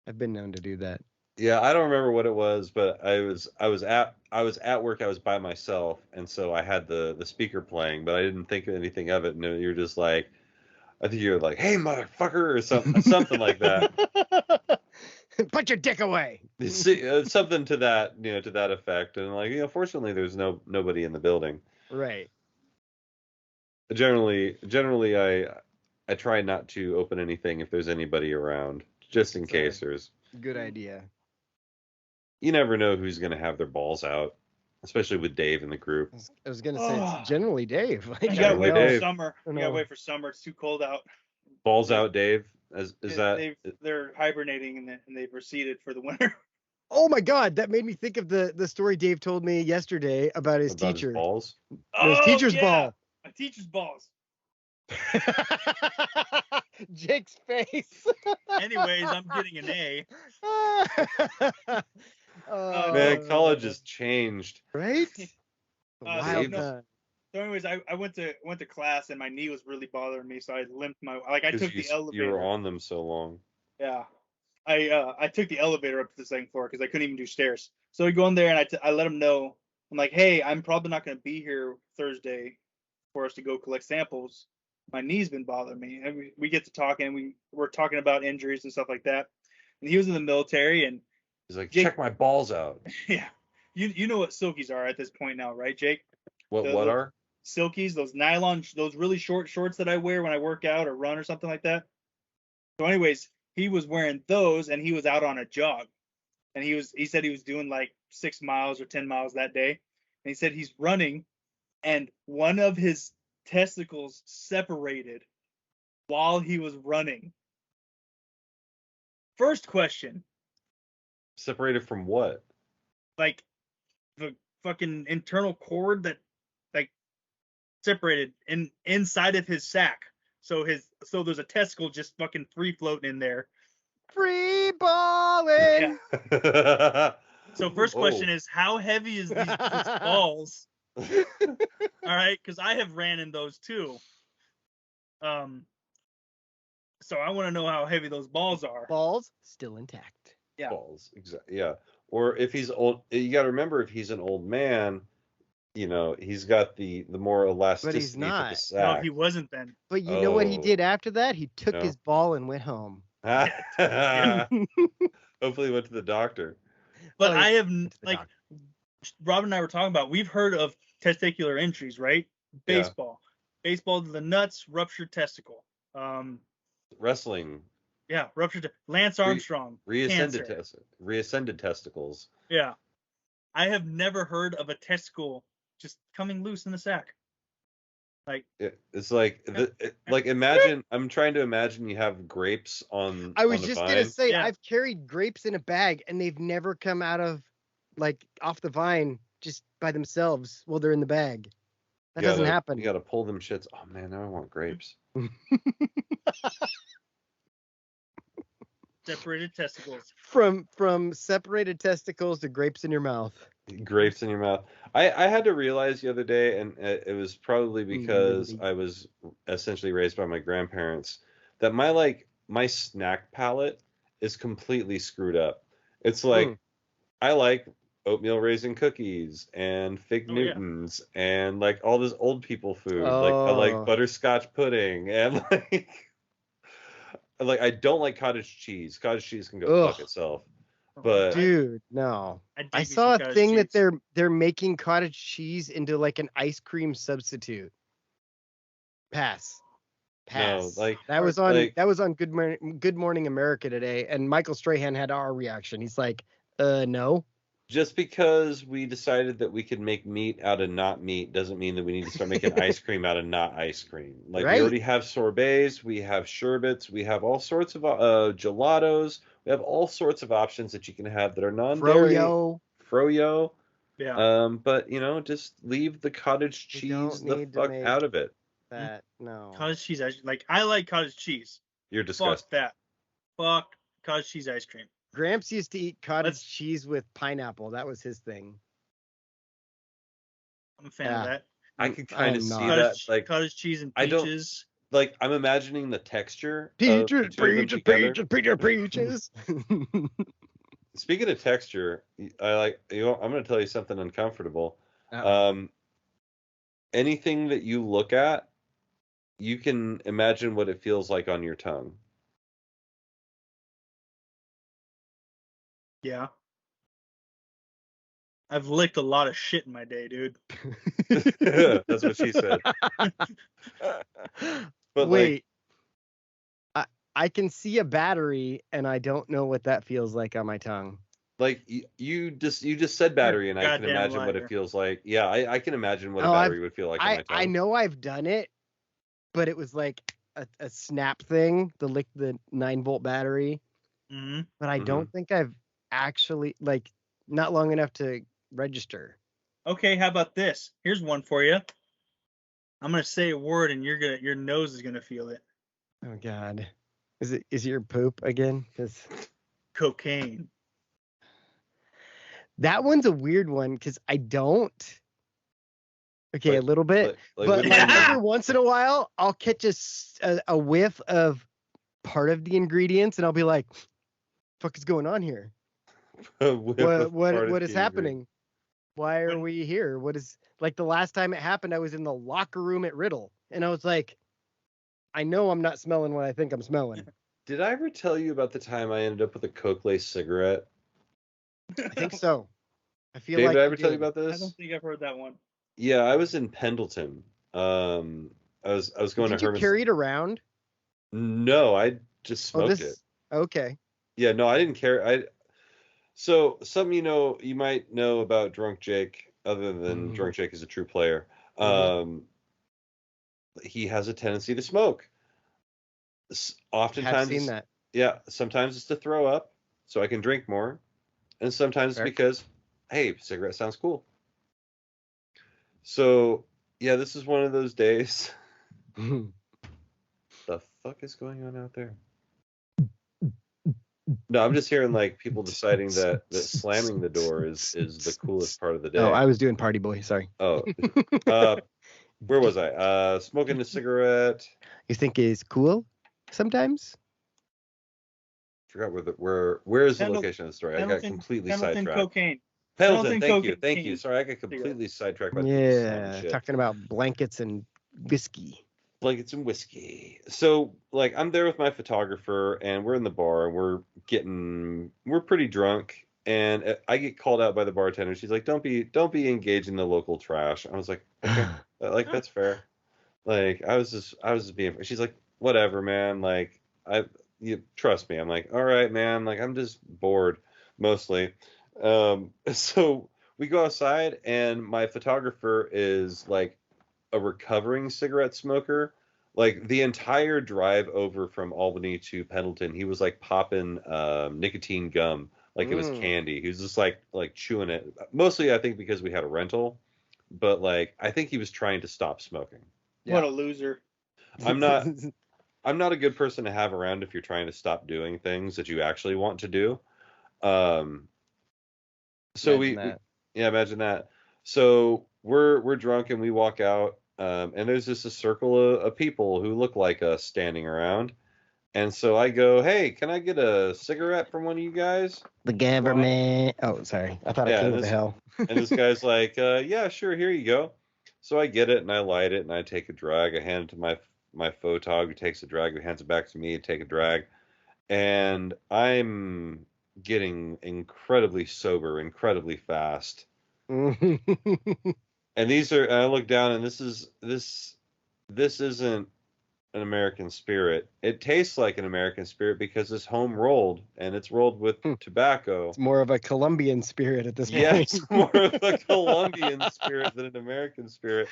I've been known to do that. Yeah, I don't remember what it was, but I was at work. I was by myself, and so I had the speaker playing, but I didn't think anything of it. And you're just like, I think you're like, "Hey, motherfucker," or something like that. Put your dick away. Something to that, to that effect. And like, fortunately, there's nobody in the building. Right. Generally, I try not to open anything if there's anybody around, just in case there's. Good idea. You never know who's going to have their balls out, especially with Dave in the group. I was going to say it's generally Dave. You gotta wait for summer. You gotta wait for summer. It's too cold out. Balls out, Dave. They're hibernating and they've receded for the winter. Oh my God, that made me think of the story Dave told me yesterday about his teacher. His balls? His teacher's ball. My teacher's balls. Jake's face. Anyways, I'm getting an A. Man, college has changed. Right? Wild So anyways, I went to class and my knee was really bothering me, so I limped I took the elevator. You were on them so long. Yeah. I took the elevator up to the second floor because I couldn't even do stairs. So we go in there and I let them know. I'm like, hey, I'm probably not going to be here Thursday for us to go collect samples. My knee's been bothering me. And we get to talking and we're talking about injuries and stuff like that. And he was in the military and he's like, check my balls out. Yeah. You know what silkies are at this point now, right, Jake? What are? Silkies, those nylon, those really short shorts that I wear when I work out or run or something like that. So anyways, he was wearing those and he was out on a jog. And he said he was doing like 6 miles or 10 miles that day. And he said he's running and one of his testicles separated while he was running. First question. Separated from what? Like the fucking internal cord that like separated inside of his sack. So there's a testicle just fucking free floating in there. Free balling. Yeah. So first question is, how heavy is these balls? All right, because I have ran in those too. So I want to know how heavy those balls are. Balls still intact. Yeah. Balls, exactly. Yeah. Or if he's old, you got to remember if he's an old man, he's got the more elasticity. But he's not. To the sack. No, he wasn't then. But you know what he did after that? He took his ball and went home. Hopefully he went to the doctor. But I have, like, Rob and I were talking about, we've heard of testicular injuries, right? Baseball. Yeah. Baseball to the nuts, ruptured testicle. Wrestling. Yeah, ruptured. Lance Armstrong. Reascended testicles. Yeah. I have never heard of a testicle just coming loose in the sack. Like it's like imagine. I'm trying to imagine you have grapes on. I was on just vine. gonna say I've carried grapes in a bag and they've never come out of off the vine just by themselves while they're in the bag. That doesn't happen. You gotta pull them shits. Oh man, now I want grapes. Separated testicles. From separated testicles to grapes in your mouth. Grapes in your mouth. I had to realize the other day, and it was probably because I was essentially raised by my grandparents, that my snack palate is completely screwed up. It's like I like oatmeal raisin cookies and Fig Newtons and like all this old people food. Like I like butterscotch pudding and like I don't like cottage cheese. Cottage cheese can go fuck itself. But dude, no. I saw a thing that they're making cottage cheese into like an ice cream substitute. Pass. No, like that was on Good Morning America today, and Michael Strahan had our reaction. He's like, no. Just because we decided that we could make meat out of not meat doesn't mean that we need to start making ice cream out of not ice cream. Like we already have sorbets, we have sherbets, we have all sorts of gelatos. We have all sorts of options that you can have that are non-dairy. Froyo. Yeah. But just leave the cottage cheese the fuck out of it. That no. Cottage cheese, I like cottage cheese. You're disgusting. Fuck that. Fuck cottage cheese ice cream. Gramps used to eat cottage cheese with pineapple. That was his thing. I'm a fan of that. I could kind of see that, like cottage cheese and peaches. I'm imagining the texture. Peaches. Speaking of texture, I'm going to tell you something uncomfortable. Anything that you look at, you can imagine what it feels like on your tongue. Yeah. I've licked a lot of shit in my day, dude. That's what she said. But wait, I can see a battery, and I don't know what that feels like on my tongue. Like you just said battery, and I can imagine what it feels like. Yeah, I can imagine what a battery would feel like on my tongue. I know I've done it, but it was like a snap thing, the 9-volt battery. Mm-hmm. But I don't think I've actually like not long enough to register. Okay, how about this? Here's one for you. I'm gonna say a word, and your nose is gonna feel it. Oh God, is it your poop again? 'Cause cocaine. That one's a weird one because I don't. Okay, Like- a little bit, like but what do like you mean? every once in a while, I'll catch a whiff of part of the ingredients, and I'll be like, "Fuck is going on here? What is happening? Why are we here? What is like the last time it happened? I was in the locker room at Riddle, and I was like, I know I'm not smelling what I think I'm smelling. Did I ever tell you about the time I ended up with a Coke lace cigarette? I think so. I feel Dave, like did I ever tell you did. about I this? don't think I've heard that one. Yeah, I was in Pendleton. I was going Did to you Herman's. carry it around? No, I just smoked it. Okay. Yeah, no, I didn't carry. So something you might know about Drunk Jake, other than Drunk Jake is a true player. He has a tendency to smoke. Oftentimes, I've seen that. Yeah, sometimes it's to throw up so I can drink more, and sometimes it's because, hey, cigarette sounds cool. So yeah, this is one of those days. The fuck is going on out there? No, I'm just hearing like people deciding that slamming the door is the coolest part of the day. Oh, I was doing Party Boy. Sorry. Oh, where was I? Smoking a cigarette. You think is cool sometimes? Forgot where is the location of the story? I got completely sidetracked. Cocaine. Pendleton, thank you. Sorry, I got completely sidetracked by yeah, talking about blankets and whiskey. Blankets and whiskey. So like I'm there with my photographer and we're in the bar and we're pretty drunk and I get called out by the bartender. She's like, don't be engaging the local trash. I was like, okay, like that's fair. Like I was just being. She's like, whatever, man. Like you trust me. I'm like, all right, man. Like I'm just bored mostly. So we go outside and my photographer is like a recovering cigarette smoker. Like the entire drive over from Albany to Pendleton, he was like popping nicotine gum like it was candy. He was just like chewing it. Mostly I think because we had a rental, but like I think he was trying to stop smoking. Yeah. What a loser. I'm not a good person to have around if you're trying to stop doing things that you actually want to do. So imagine that. So we're drunk and we walk out, and there's just a circle of people who look like us standing around. And so I go, hey, can I get a cigarette from one of you guys? The government. Oh, sorry. I thought I came to hell. And this guy's like, yeah, sure, here you go. So I get it and I light it and I take a drag. I hand it to my photog who takes a drag, who hands it back to me, take a drag. And I'm getting incredibly sober, incredibly fast. And I look down and this isn't an American spirit. It tastes like an American spirit because it's home rolled and it's rolled with tobacco. It's more of a Columbian spirit at this point. Yeah, it's more of a Columbian spirit than an American spirit.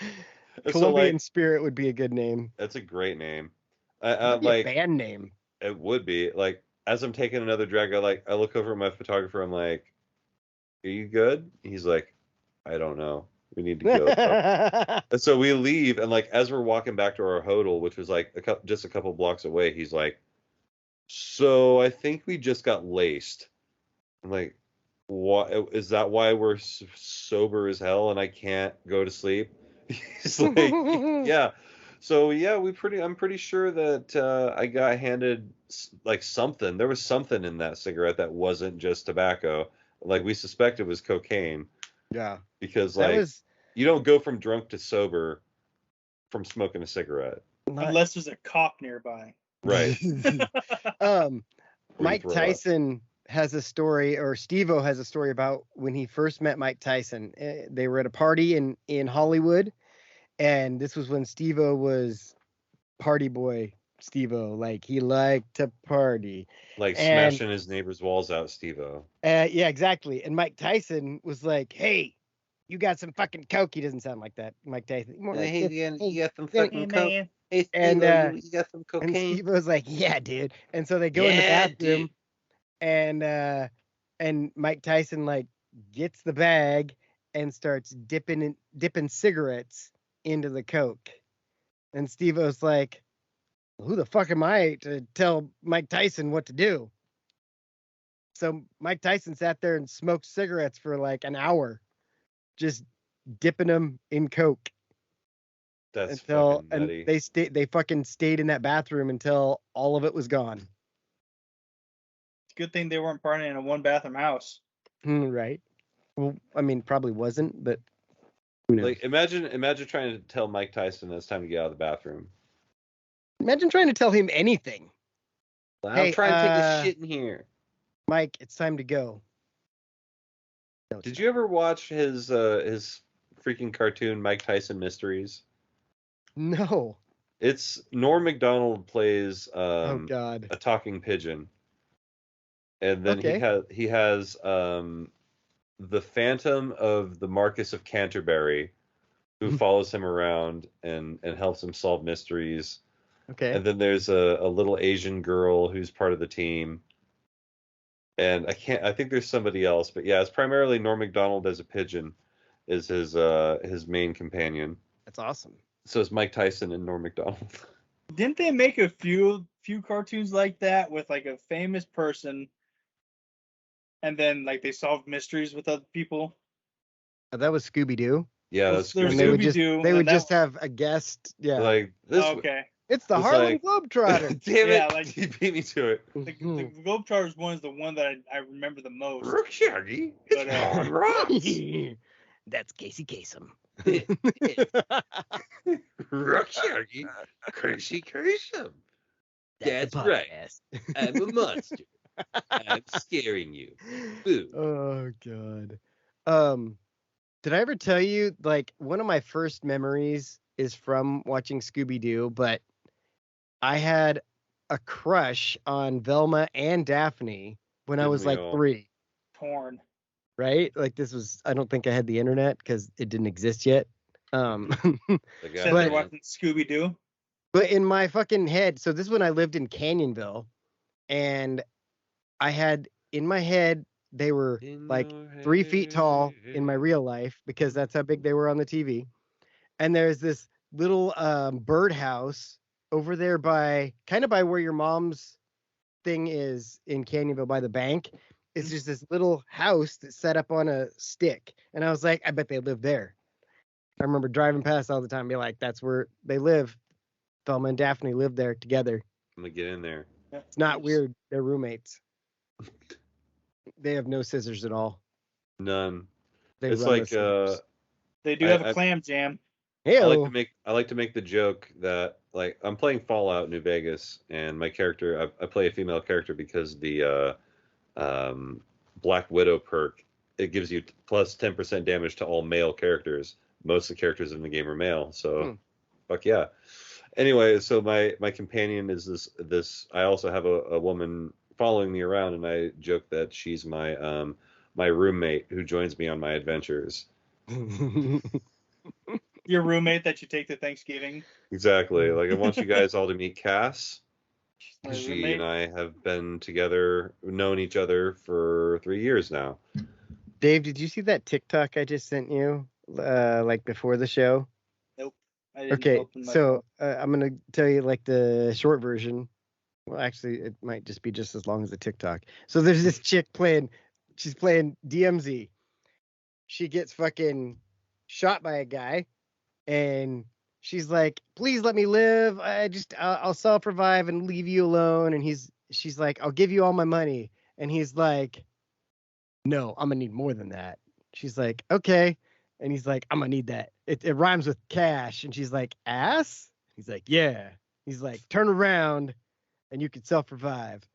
Columbian spirit would be a good name. That's a great name. Like a band name. It would be. Like as I'm taking another drag, I look over at my photographer. I'm like, "Are you good?" He's like, "I don't know. We need to go." And so we leave, and like as we're walking back to our hotel, which was like just a couple blocks away, he's like, "So I think we just got laced." I'm like, "What? Is that why we're sober as hell and I can't go to sleep?" He's like, "Yeah." So yeah, I'm pretty sure that I got handed like something. There was something in that cigarette that wasn't just tobacco. Like we suspect it was cocaine. Yeah. Because you don't go from drunk to sober from smoking a cigarette. Unless there's a cop nearby. Right. Mike Tyson has a story, or Steve-O has a story about when he first met Mike Tyson. They were at a party in Hollywood, and this was when Steve-O was party boy Steve-O. Like, he liked to party. Like smashing his neighbor's walls out, Steve-O. Yeah, exactly. And Mike Tyson was like, hey, you got some fucking coke. He doesn't sound like that, Mike Tyson. More like, you got some fucking coke. Hey, Steve-O, you got some cocaine. And Steve was like, yeah, dude. And so they go in the bathroom, and and Mike Tyson like gets the bag and starts dipping cigarettes into the Coke. And Steve-O's like, who the fuck am I to tell Mike Tyson what to do? So Mike Tyson sat there and smoked cigarettes for like an hour, just dipping them in Coke. That's fucking nutty. And they fucking stayed in that bathroom until all of it was gone. It's a good thing they weren't partying in a 1-bathroom house. Right. Well, I mean, probably wasn't, but who knows? Like, imagine trying to tell Mike Tyson it's time to get out of the bathroom. Imagine trying to tell him anything. I'm trying to take a shit in here. Mike, it's time to go. No, Did you ever watch his freaking cartoon Mike Tyson Mysteries? No. It's Norm Macdonald plays oh God. a talking pigeon. And then he has the Phantom of the Marquis of Canterbury, who follows him around and helps him solve mysteries. Okay. And then there's a little Asian girl who's part of the team. And I think there's somebody else, but yeah, it's primarily Norm Macdonald as a pigeon is his main companion. That's awesome. So it's Mike Tyson and Norm Macdonald. Didn't they make a few cartoons like that with like a famous person, and then like they solved mysteries with other people? That was Scooby-Doo. Yeah, that's Scooby-Doo. They would just have a guest. Yeah. Like this. Okay. It's the Harlem Globetrotter. Damn it! Yeah, like, he beat me to it. The Globetrotters one is the one that I remember the most. Rook Shaggy. But, that's Casey Kasem. Rook Shaggy. Casey Kasem. That's right. I'm a monster. I'm scaring you. Boo. Oh God. Did I ever tell you, like, one of my first memories is from watching Scooby-Doo, but I had a crush on Velma and Daphne when I was like 3. Torn. Right? Like, this was, I don't think I had the internet because it didn't exist yet. But they're watching Scooby-Doo. But in my fucking head, so this is when I lived in Canyonville, and I had in my head, they were like 3 feet tall in my real life because that's how big they were on the TV. And there's this little birdhouse over there by where your mom's thing is in Canyonville by the bank. It's just this little house that's set up on a stick. And I was like, I bet they live there. I remember driving past all the time and be like, that's where they live. Thelma and Daphne live there together. I'm going to get in there. It's not weird. They're roommates. They have no scissors at all. None. It's like they do have a clam jam. I like to make the joke that, like, I'm playing Fallout New Vegas, and my character I play a female character because the Black Widow perk, it gives you plus 10% damage to all male characters. Most of the characters in the game are male, so fuck yeah. Anyway, so my companion is this. I also have a woman following me around, and I joke that she's my my roommate who joins me on my adventures. Your roommate that you take to Thanksgiving. Exactly. Like, I want you guys all to meet Cass. She and I have been together, known each other for 3 years now. Dave, did you see that TikTok I just sent you, like before the show? Nope. Okay, so I'm gonna tell you like the short version. Well, actually, it might just be just as long as the TikTok. So there's this chick she's playing DMZ. She gets fucking shot by a guy, and she's like, please let me live. I'll self-revive and leave you alone. And she's like, I'll give you all my money. And he's like, no, I'm gonna need more than that. She's like, okay. And he's like, I'm gonna need that. It rhymes with cash. And she's like, ass? He's like, yeah. He's like, turn around and you can self-revive.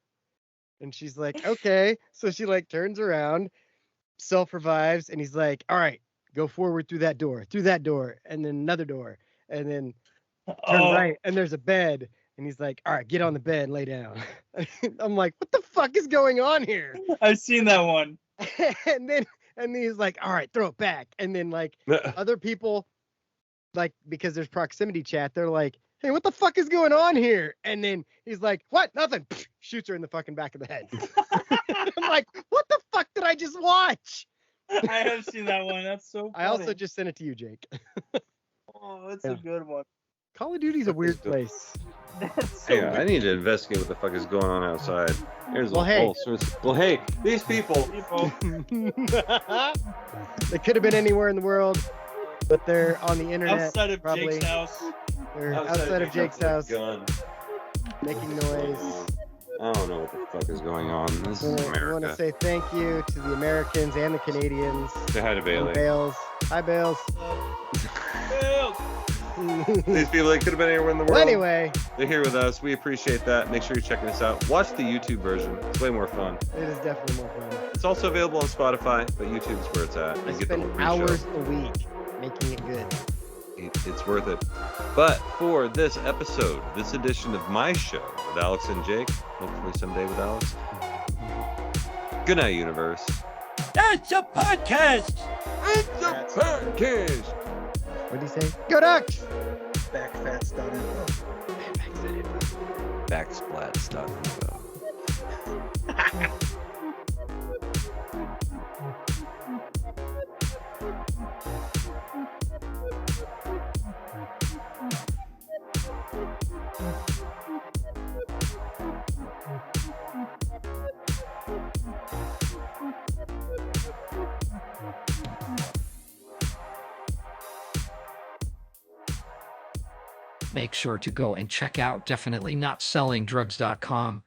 And she's like, okay. So she like turns around, self-revives, and he's like, all right, go forward through that door, and then another door, and then turn right, and there's a bed. And he's like, all right, get on the bed and lay down. I'm like, what the fuck is going on here? I've seen that one. and then he's like, all right, throw it back. And then like other people, like, because there's proximity chat, they're like, hey, what the fuck is going on here? And then he's like, what? Nothing. Shoots her in the fucking back of the head. I'm like, what the fuck did I just watch? I have seen that one. That's so funny. I also just sent it to you, Jake. Oh, it's a good one. Call of Duty's a weird place. That's so Hang on, I weird. need to investigate what the fuck is going on outside. There's Well, a hey. whole source. Well, hey, these people. They could have been anywhere in the world, but they're on the internet. Outside of probably. Jake's house. They're outside of Jake's house, Gun. making noise. I don't know what the fuck is going on. This is I want to America. say thank you to the Americans and the Canadians. Say hi to And Bailey. Bales. Hi, Bales. These people, they could have been anywhere in the world. Well, anyway, They're here with us. We appreciate that. Make sure you're checking us out. Watch the YouTube version. It's way more fun. it is definitely more fun. It's also available on Spotify, but YouTube's where it's at. I You get the whole spend pre-show. hours a week making it good. It's worth it. But for this episode, this edition of my show with Alex and Jake, hopefully someday with Alex. Good night, universe. That's a podcast. It's a podcast. What did he say? Go Ducks! Backfats.info. Backsplats.info. Make sure to go and check out definitelynotsellingdrugs.com.